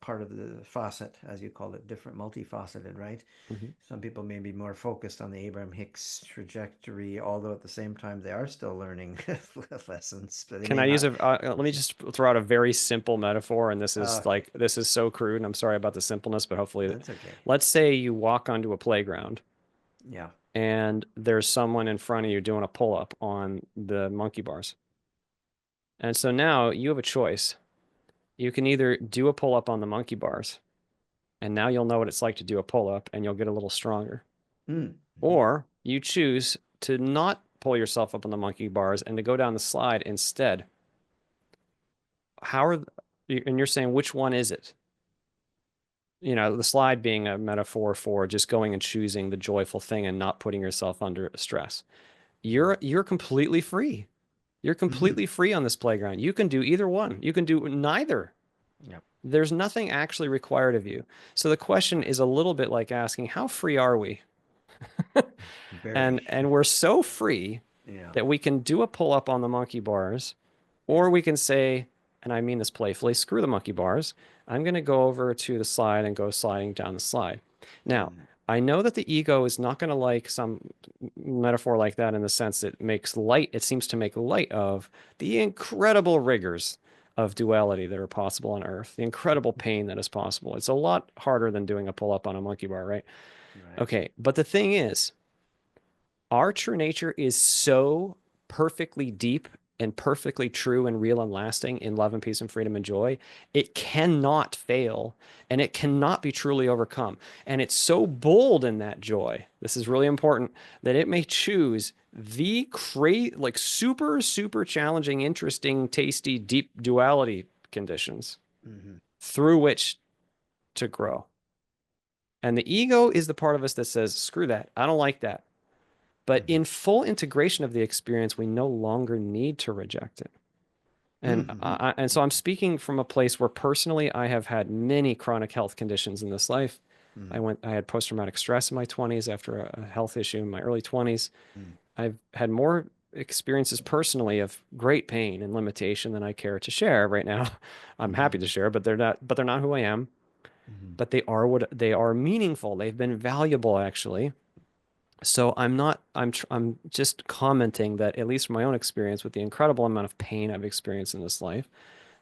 part of the faucet, as you call it, different, multifaceted, right? Mhm. Some people may be more focused on the Abraham Hicks trajectory, although at the same time they are still learning lessons, but they Can may I use not. let me just throw out a very simple metaphor, and Okay, this is so crude, and I'm sorry about the simpleness, but hopefully, that's okay. let's say you walk onto a playground Yeah. and there's someone in front of you doing a pull-up on the monkey bars. And so now you have a choice. You can either do a pull-up on the monkey bars, and now you'll know what it's like to do a pull-up and you'll get a little stronger. Mm-hmm. Or you choose to not pull yourself up on the monkey bars and to go down the slide instead. How are, and you're saying which one is it? You know, the slide being a metaphor for just going and choosing the joyful thing and not putting yourself under stress. You're completely free. You're Mm-hmm. completely free on this playground. You can do either one. You can do neither. Yep. There's nothing actually required of you. So the question Right. is a little bit like asking, how free are we? Very. And we're so free Yeah. that we can do a pull up on the monkey bars, Yeah. or we can say, and I mean this playfully, screw the monkey bars. I'm going to go over to the slide and go sliding down the slide. Now, Mm. I know that the ego is not going to like some metaphor like that in the sense that it seems to make light of the incredible rigors of duality that are possible on Earth, the incredible pain that is possible. It's a lot harder than doing a pull up on a monkey bar, right? Right. Okay, but the thing is, our true nature is so perfectly deep and perfectly true and real and lasting in love and peace and freedom and joy. It cannot fail and it cannot be truly overcome. And it's so bold in that joy. This is really important that it may choose the like super, super challenging, interesting, tasty, deep duality conditions Mm-hmm. through which to grow. And the ego is the part of us that says, screw that. I don't like that. But Mm-hmm. in full integration of the experience, we no longer need to reject it. Mm-hmm. And so I'm speaking from a place where personally I have had many chronic health conditions in this life. Mm-hmm. I had post-traumatic stress in my 20s after a health issue in my early 20s. Mm-hmm. I've had more experiences personally of great pain and limitation than I care to share right now. I'm happy to share, but they're not who I am. Mm-hmm. But they are meaningful. They've been valuable actually. So I'm just commenting that at least from my own experience with the incredible amount of pain I've experienced in this life,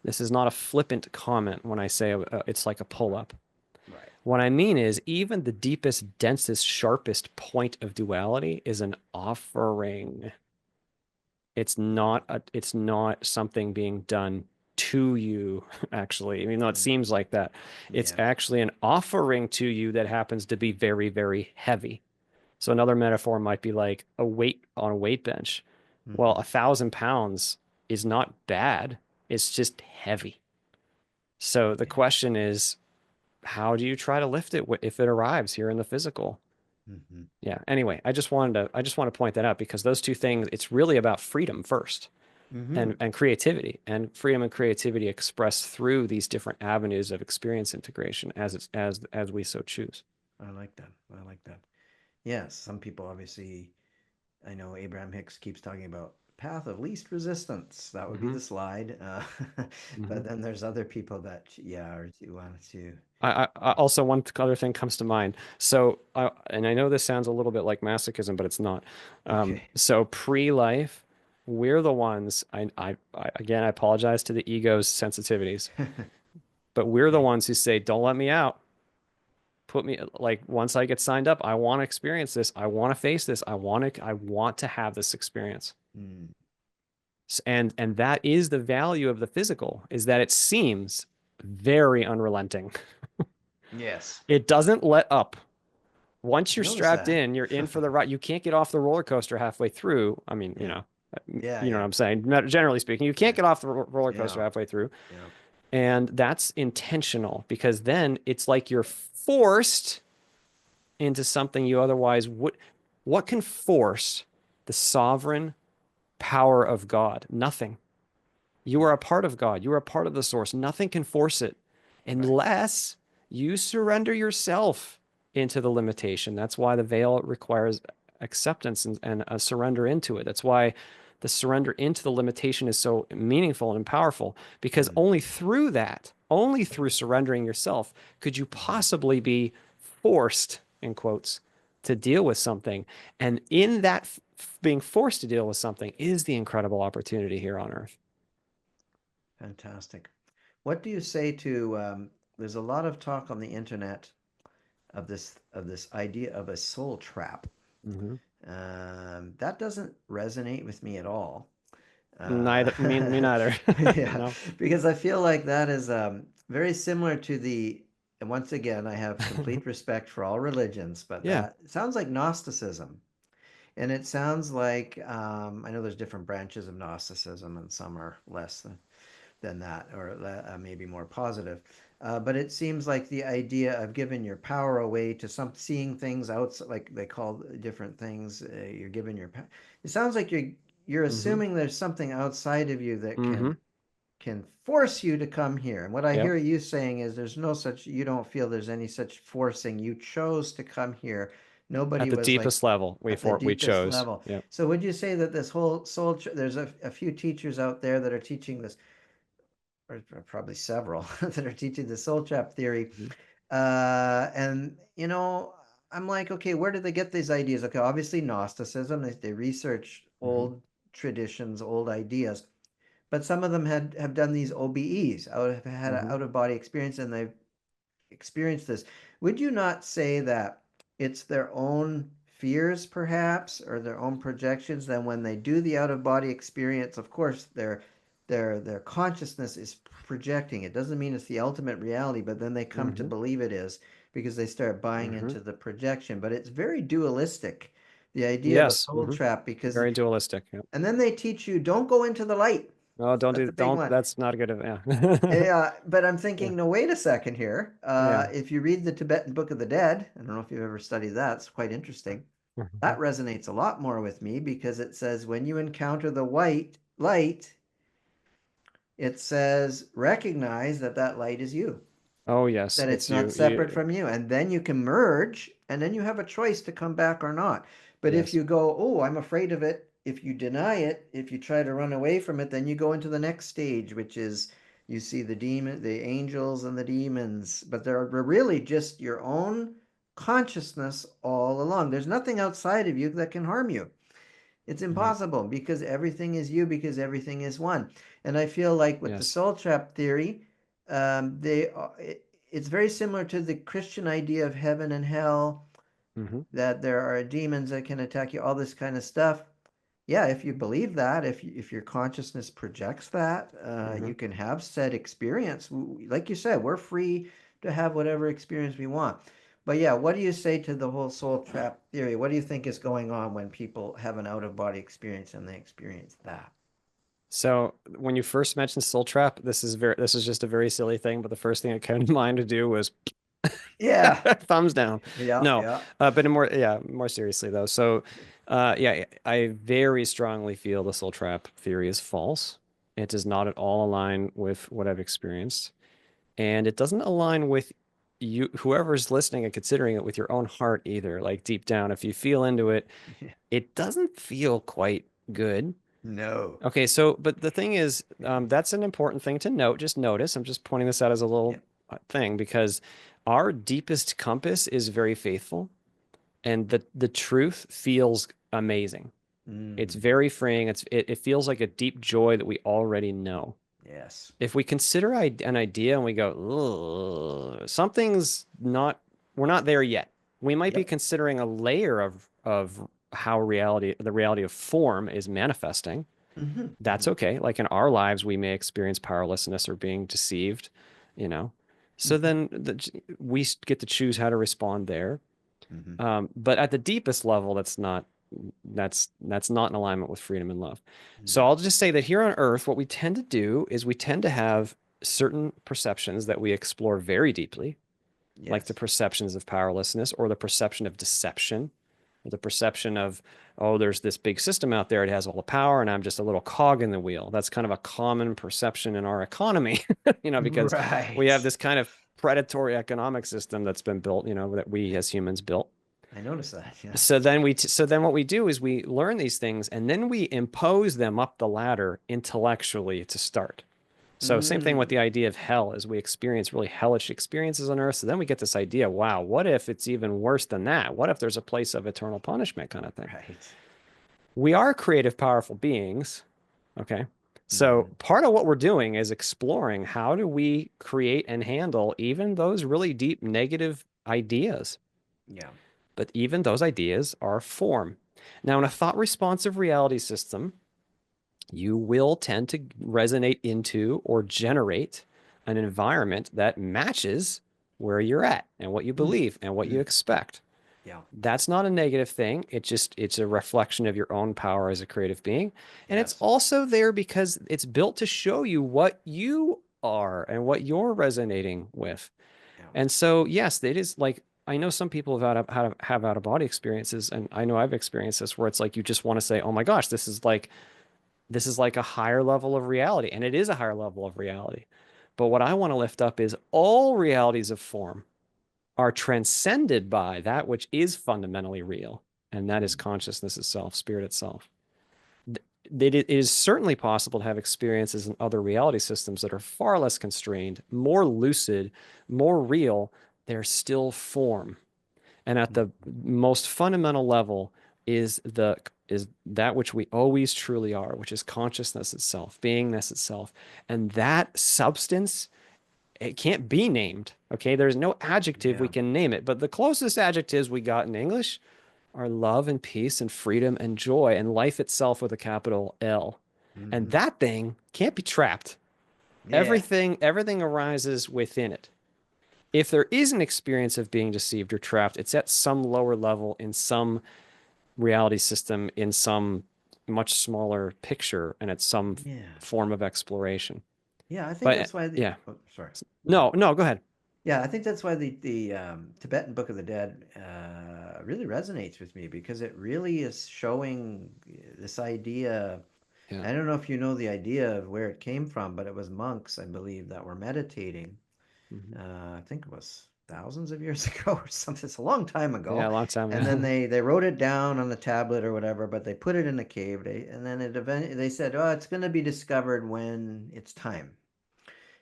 this is not a flippant comment when I say it's like a pull up. Right. What I mean is even the deepest, densest, sharpest point of duality is an offering. It's not something being done to you, actually. Even though it Mm. seems like that. It's Yeah. actually an offering to you that happens to be very, very heavy. So another metaphor might be like a weight on a weight bench. Well, Mm-hmm. 1,000 pounds is not bad. It's just heavy. So the Yeah. question is, how do you try to lift it if it arrives here in the physical? Mm-hmm. Yeah. Anyway, I just want to point that out because those two things, it's really about freedom first Mm-hmm. and creativity and freedom and creativity expressed through these different avenues of experience integration as we so choose. I like that. I like that. Yes, some people obviously, I know Abraham Hicks keeps talking about path of least resistance. That would be Hmm. the slide. Hmm. But then there's other people that, yeah, or you want to. I also one other thing comes to mind. So, and I know this sounds a little bit like masochism, but it's not. Okay. So pre-life, we're the ones. Again, I apologize to the ego's sensitivities, but we're the Okay. ones who say, "Don't let me out. Put me like once I get signed up, I want to experience this. I want to face this. I want to have this experience." Mm. And that is the value of the physical, is that it seems very unrelenting. Yes. It doesn't let up. Once I you're noticed strapped that. in, you're in for the ride. You can't get off the roller coaster halfway through. I mean, Yeah. Yeah, you know what yeah. I'm saying? Generally speaking, you can't Yeah. get off the roller coaster Yeah. halfway through. Yeah. And that's intentional because then it's like you're forced into something you otherwise would. What can force the sovereign power of God? Nothing. You are a part of God. You are a part of the source. Nothing can force it. Right. unless you surrender yourself into the limitation. That's why the veil requires acceptance and a surrender into it. That's why the surrender into the limitation is so meaningful and powerful, because Mm, only through that, only through surrendering yourself, could you mhm. possibly be forced, in quotes, to deal with something. And in that being forced to deal with something is the incredible opportunity here on earth. Fantastic. What do you say to there's a lot of talk on the internet of this idea of a soul trap. Mhm. That doesn't resonate with me at all. Uh, Neither, me neither. yeah, No. because I feel like that is very similar to the, and once again, I have complete respect for all religions, but Yeah. that sounds like Gnosticism. And it sounds like, I know there's different branches of Gnosticism, and some are less than that, or maybe more positive. But it seems like the idea of giving your power away to some seeing things out, like they call different things, you're giving your. It sounds like you're Hmm. assuming there's something outside of you that Hmm. can force you to come here. And what I Yep. hear you saying is there's no such. You don't feel there's any such forcing. You chose to come here. At Nobody the was like deepest level, at the we deepest chose. level. Yep. So would you say that this whole there's a few teachers out there that are teaching this, or probably several that are teaching the soul trap theory. Hmm. And I'm like, okay, where did they get these ideas? Okay, obviously Gnosticism. They research Hmm. old traditions, old ideas, but some of them have done these OBEs, have had an Hmm. out of body experience, and they've experienced this. Would you not say that it's their own fears, perhaps, or their own projections? Then, when they do the out of body experience, of course, their consciousness is projecting. It doesn't mean it's the ultimate reality, but then they come to Hmm. believe it is because they start buying Hmm. into the projection. But it's very dualistic, the idea of a Yes. soul Hmm. trap, because, Very dualistic. Yep. and then they teach you don't go into the light. Oh, That's a big one. that's not a good, yeah. Yeah, but I'm Yeah. thinking, no, wait a second here. Yeah. If you read the Tibetan Book of the Dead, I don't know if you've ever studied that, it's quite interesting. Mhm. That resonates a lot more with me because it says when you encounter the white light, it says recognize that that light is you, Oh, yes. that it's It's not you. separate from you. And then you can merge, and then you have a choice to come back or not. But if Yes. you go, oh, I'm afraid of it, if you deny it, if you try to run away from it, then you go into the next stage, which is you see the angels and the demons, but they're really just your own consciousness all along. There's nothing outside of you that can harm you. It's Right. impossible because everything is you, because everything is one. And I feel like with the Yes. soul trap theory, it's very similar to the Christian idea of heaven and hell, Hmm. that there are demons that can attack you, all this kind of stuff. Yeah, if you believe that, if your consciousness projects that, Hmm. you can have said experience. Like you said, we're free to have whatever experience we want. But yeah, what do you say to the whole soul trap theory? What do you think is going on when people have an out of body experience and they experience that? So when you first mentioned Soul Trap, this is just a very silly thing, but the first thing that came to mind to do was Yeah, thumbs down. yeah, No, yeah. but more seriously though. So, yeah, I very strongly feel the Soul Trap theory is false. It does not at all align with what I've experienced, and it doesn't align with you, whoever's listening and considering it, with your own heart either. Like deep down, if you feel into it, it doesn't feel quite good. No. Okay, so but the thing is, that's an important thing to note. Just notice, I'm just pointing this out as a little Yep. thing because our deepest compass is very faithful, and the truth feels amazing. It's Mm, very freeing. It feels like a deep joy that we already know. yes. If we consider an idea and we go, "Ugh, something's not, we're not there yet. We might be Yep. considering a layer of how the reality of form is manifesting. Hmm. That's Hmm. okay. Like in our lives, we may experience powerlessness or being deceived, you know. So Hmm. then we get to choose how to respond there. Hmm. But at the deepest level, that's not in alignment with freedom and love. So No. I'll just say that here on Earth, what we tend to do is we tend to have certain perceptions that we explore very deeply, like the Yes. perceptions of powerlessness or the perception of deception. The perception of, oh, there's this big system out there, it has all the power, and I'm just a little cog in the wheel. That's kind of a common perception in our economy, because we have Right. this kind of predatory economic system that's been built, that we as humans built. I noticed that. Yeah. So then what we do is we learn these things and then we impose them up the ladder intellectually to start. So same thing with Mm, the idea of hell as we experience really hellish experiences on earth. So then we get this idea, wow, what if it's even worse than that? What if there's a place of eternal punishment kind of thing? right. We are creative, powerful beings. Okay. So Hmm. part of what we're doing is exploring how do we create and handle even those really deep negative ideas. Yeah. But even those ideas are form. Now, in a thought responsive reality system, you will tend to resonate into or generate an environment that matches where you're at and what you Mm, believe and what you mm, expect. yeah. That's not a negative thing. It's a reflection of your own power as a creative being. And it's Yes. also there because it's built to show you what you are and what you're resonating with. Yeah. And so, yes, it is like I know some people have out of body experiences, and I know I've experienced this where it's like you just want to say, "Oh my gosh, this is like a higher level of reality," and it is a higher level of reality. But what I want to lift up is all realities of form are transcended by that which is fundamentally real, and that is Mm, consciousness itself, spirit itself. It is certainly possible to have experiences in other reality systems that are far less constrained, more lucid, more real. They're still form. And at the mm, most fundamental level is that which we always truly are, which is consciousness itself, beingness itself. And that substance, it can't be named. Okay. There's no adjective we yeah. can name it. But the closest adjectives we got in English are love and peace and freedom and joy and life itself with a capital L. And Hmm. that thing can't be trapped. Yeah. Everything arises within it. If there is an experience of being deceived or trapped, it's at some lower level in some reality system, in some much smaller picture, and it's some Yeah. form of exploration. Yeah. I think But that's why the. yeah, Oh, sorry. Go ahead. no, no, go ahead. Yeah, I think that's why the Tibetan Book of the Dead really resonates with me because it really is showing this idea. Yeah. I don't know if you know the idea of where it came from, but it was monks, I believe, that were meditating. Mhm. I think it was thousands of years ago or something. It's a long time Yeah, ago. a long time. And then Yeah. they wrote it down on the tablet or whatever, but they put it in a cave. And then they said, oh, it's going to be discovered when it's time.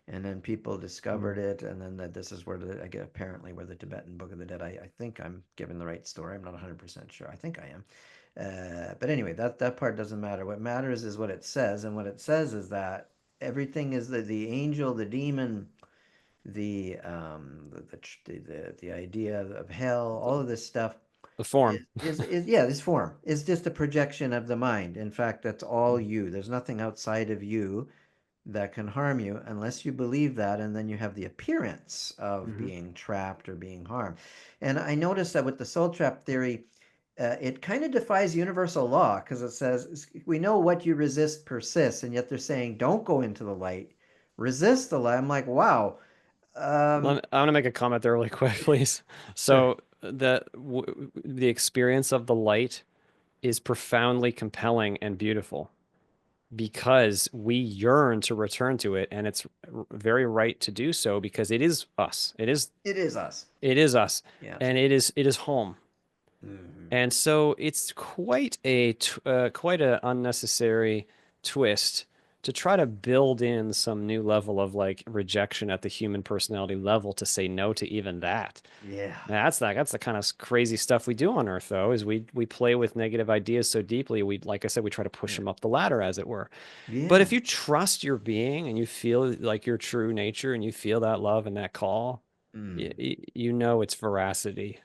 And then people discovered Mm. it, and then this is where I get apparently where the Tibetan Book of the Dead. I think I'm giving the right story. I'm not 100% sure. I think I am. But anyway, that part doesn't matter. What matters is what it says, and what it says is that everything is the angel, the demon, the idea of hell, all The, of this stuff the form. is yeah, this form is just a projection of the mind. In fact, that's all Mm. you. There's nothing outside of you that can harm you unless you believe that, and then you have the appearance of Mhm. being trapped or being harmed. And I noticed that with the soul trap theory, it kind of defies universal law because it says we know what you resist persists, and yet they're saying don't go into the light, resist the light. I'm like, wow. Um, I want to make a comment there really quick, please. sure. So the experience of the light is profoundly compelling and beautiful because we yearn to return to it, and it's very right to do so because it is us. It is us. It is us, Yes. and it is home. Hmm. And so it's quite a unnecessary twist to try to build in some new level of like rejection at the human personality level to say no to even that. Yeah. That's the kind of crazy stuff we do on Earth, though, is we play with negative ideas so deeply. Like I said, we try to push Yeah. them up the ladder, as it were. But if Yeah. you trust your being and you feel like your true nature and you feel that love and that call, Mm. you know it's veracity.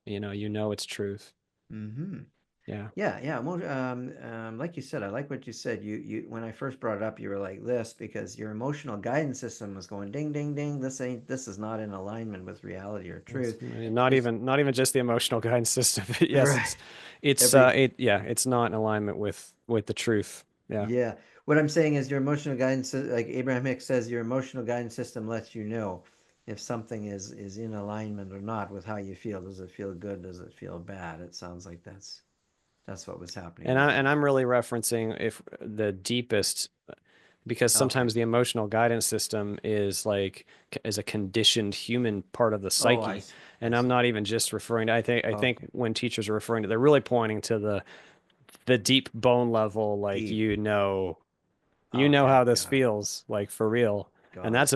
You know it's truth. Hmm. Yeah. Yeah, yeah. Like you said, I like what you said. You, when I first brought it up, you were like this because your emotional guidance system was going ding, ding, ding. This is not in alignment with reality or It's truth. not This, even just the emotional guidance system. Yes, right. it's it's Every, it's not in alignment with the truth. Yeah. yeah. What I'm saying is your emotional guidance, like Abraham Hicks says, your emotional guidance system lets you know. if something is in alignment or not with how you feel. Does it feel good? Does it feel bad? It sounds like that's what was happening with you. I'm really referencing if the deepest, because Okay. sometimes the emotional guidance system is like is a conditioned human part of the Oh, I psyche. see. I And I'm see. not even just referring to, I think Okay. when teachers are referring to, they're really pointing to the deep bone level, like Deep. you know how Okay. this Got it. feels, like for real. And Got it. that's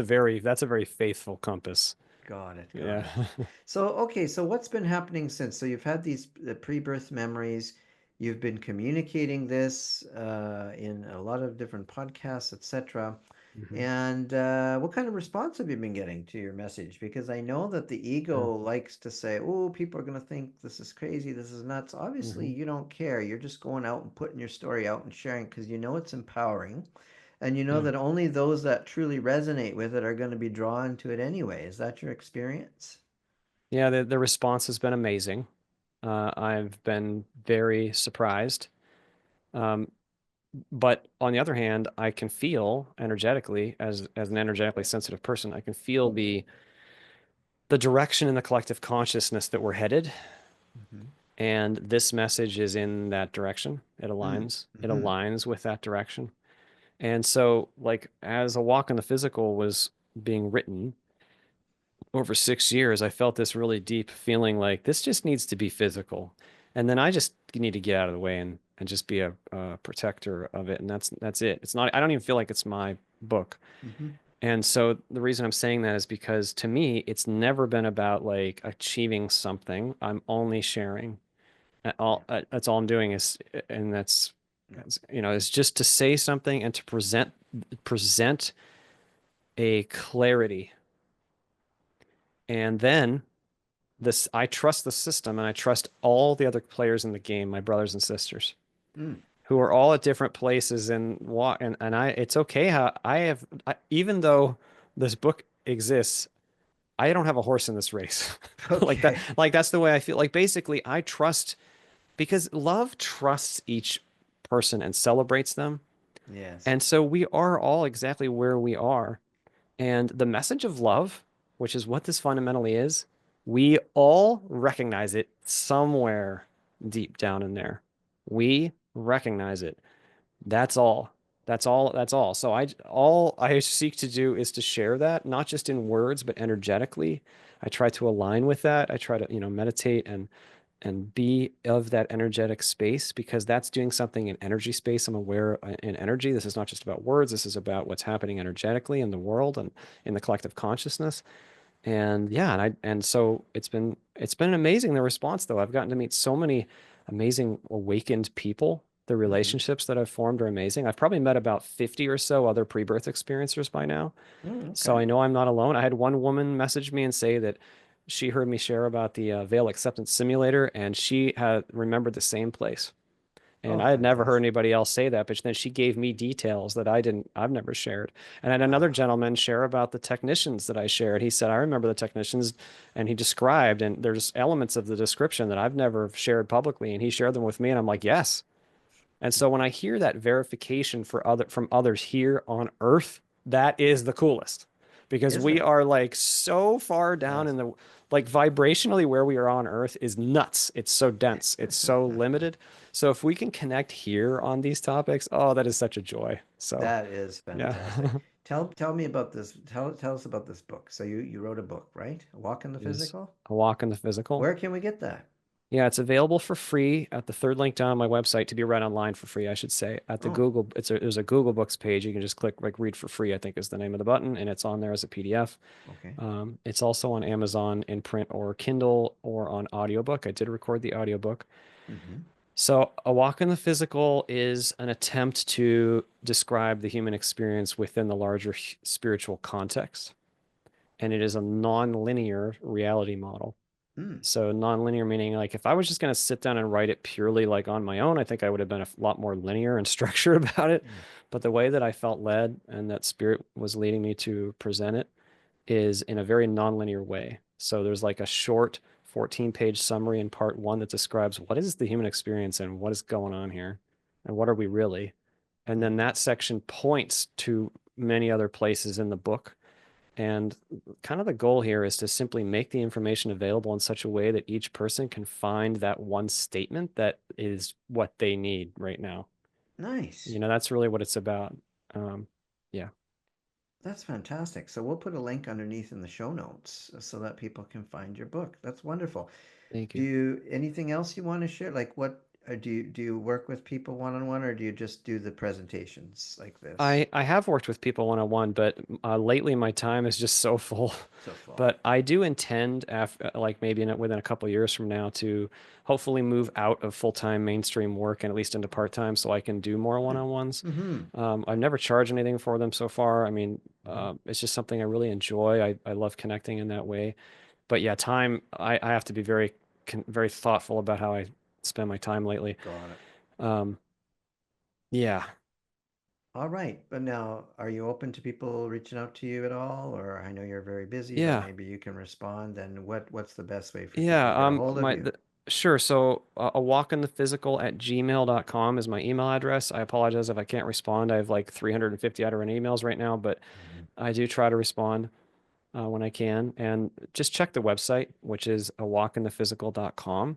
a very faithful compass. Got it. Got Yeah. it. So, okay, so what's been happening since? So you've had these the pre-birth memories. You've been communicating this in a lot of different podcasts, etc. Mhm. And what kind of response have you been getting to your message? Because I know that the Yeah. ego likes to say, "Oh, people are going to think this is crazy, this is nuts." Obviously, Mhm. you don't care. You're just going out and putting your story out and sharing because you know it's empowering. And you know Yeah. that only those that truly resonate with it are going to be drawn to it anyway. Is that your experience? Yeah, the response has been amazing. I've been very surprised. Um, but on the other hand, I can feel energetically, as an energetically sensitive person, I can feel the direction in the collective consciousness that we're headed. Mm-hmm. And this message is in that direction. Mm. It Mm-hmm. aligns with that direction. And so, like, as A Walk in the Physical was being written over 6 years, I felt this really deep feeling like this just needs to be physical. And then I just need to get out of the way and just be a protector of it. And that's it. It's not, I don't even feel like it's my book. Mm-hmm. And so the reason I'm saying that is because to me, it's never been about like achieving something. I'm only sharing. Yeah. That's all I'm doing is, and Yeah. is just to say something and to present a clarity. And then this, I trust the system and I trust all the other players in the game, my brothers and sisters, Mm. who are all at different places and it's okay how even though this book exists, I don't have a horse in this race. Like that, Okay. like that's the way I feel. Like basically I trust because love trusts each person and celebrates them. Yes. And so we are all exactly where we are. And the message of love, which is what this fundamentally is, we all recognize it somewhere deep down in there. We recognize it. That's all. That's all. That's all. So all I seek to do is to share that, not just in words, but energetically. I try to align with that. I try to, meditate and be of that energetic space because that's doing something in energy space. I'm aware in energy. This is not just about words. This is about what's happening energetically in the world and in the collective consciousness. And yeah, and so it's been amazing the response though. I've gotten to meet so many amazing awakened people. The Mm-hmm. relationships that I've formed are amazing. I've probably met about 50 or so other pre-birth experiencers by now. Mm, So okay. I know I'm not alone. I had one woman message me and say that she heard me share about the Veil Acceptance Simulator, and she had remembered the same place. Oh, And I had never heard fantastic. anybody else say that, but then she gave me details that I've never shared. And I had another Wow. gentleman share about the technicians that I shared. He said, I remember the technicians, and he described, and there's elements of the description that I've never shared publicly, and he shared them with me, and I'm like, yes, and so when I hear that verification from others here on Earth, that is the coolest because Is we it? are like so far down Yes. in the like vibrationally where we are on Earth is nuts. It's so dense. It's so limited. So if we can connect here on these topics, oh, that is such a joy. So That is yeah. fantastic. Tell me about this. Tell us about this book. So you wrote a book, right? A Walk in the Is Physical? a walk in the physical. Where can we get that? Yeah, it's available for free at the third link down on my website to be read online for free, I should say. At the Oh, Google, there's a Google Books page. You can just click like read for free, I think is the name of the button, and it's on there as a PDF. okay. It's also on Amazon in print or Kindle or on audiobook. I did record the audiobook. Mm-hmm. So, A Walk in the Physical is an attempt to describe the human experience within the larger spiritual context, and it is a non-linear reality model. Mm. So nonlinear meaning like if I was just going to sit down and write it purely like on my own, I think I would have been a lot more linear and structured about it. Mm. But the way that I felt led and that spirit was leading me to present it is in a very nonlinear way. So there's like a short 14-page summary in part one that describes what is the human experience and what is going on here and what are we really. And then Mm-hmm. that section points to many other places in the book And kind of the goal here is to simply make the information available in such a way that each person can find that one statement that is what they need right now. Nice. That's really what it's about. Um, yeah. That's fantastic. So we'll put a link underneath in the show notes so that people can find your book. That's wonderful. Thank Do you. you anything else you want to share? Like what do you work with people one on one, or do you just do the presentations like this? I have worked with people one-on-one, but lately my time is just so full. So full. But I do intend, like maybe within a couple years from now, to hopefully move out of full-time mainstream work and at least into part-time, so I can do more Hmm. one-on-ones. Mm-hmm. I've never charged anything for them so far. I mean, Mm-hmm. it's just something I really enjoy. I love connecting in that way. But yeah, time, I have to be very thoughtful about how I spend my time lately. Got it. Um, yeah, All right. But now, are you open to people reaching out to you at all? Or I know you're very busy, but yeah. maybe you can respond. And what's the best way for people to Yeah, get a hold of you? sure. So a walk in the physical at gmail.com is my email address. I apologize if I can't respond. I have like 350 unaread emails right now, but Mm-hmm. I do try to respond when I can. And just check the website, which is a walkinthephysical.com.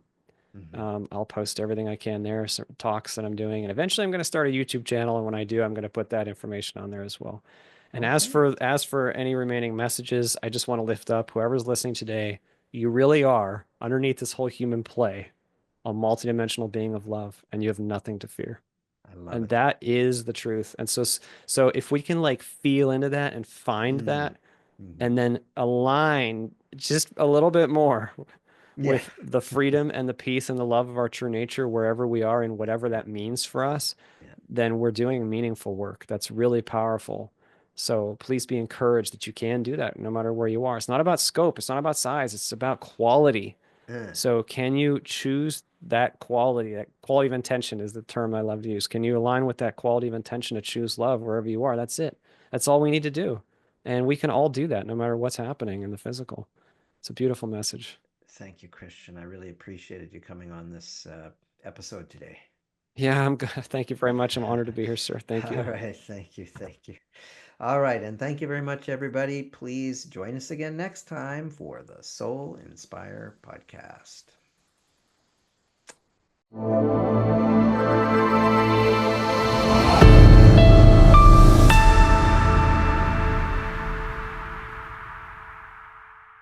Mm-hmm. I'll post everything I can there, certain talks that I'm doing, and eventually I'm going to start a YouTube channel. And when I do, I'm going to put that information on there as well. And Okay. as for any remaining messages, I just want to lift up whoever's listening today. You really are underneath this whole human play, a multidimensional being of love, and you have nothing to fear. I love And it. that is the truth. And so if we can like feel into that and find Mm. that, Mm-hmm. and then align just a little bit more Yeah. with the freedom and the peace and the love of our true nature wherever we are and whatever that means for us, Yeah. then we're doing meaningful work. That's really powerful. So please be encouraged that you can do that no matter where you are. It's not about scope, it's not about size, it's about quality. Uh, So can you choose that quality? That quality of intention is the term I love to use. Can you align with that quality of intention to choose love wherever you are? That's it. That's all we need to do. And we can all do that no matter what's happening in the physical. It's a beautiful message. Thank you, Christian. I really appreciated you coming on this episode today. Yeah, I'm good. Thank you very much. I'm honored to be here, sir. Thank All you. right. Thank you. Thank you. All right. And thank you very much, everybody. Please join us again next time for the Soul Inspire podcast.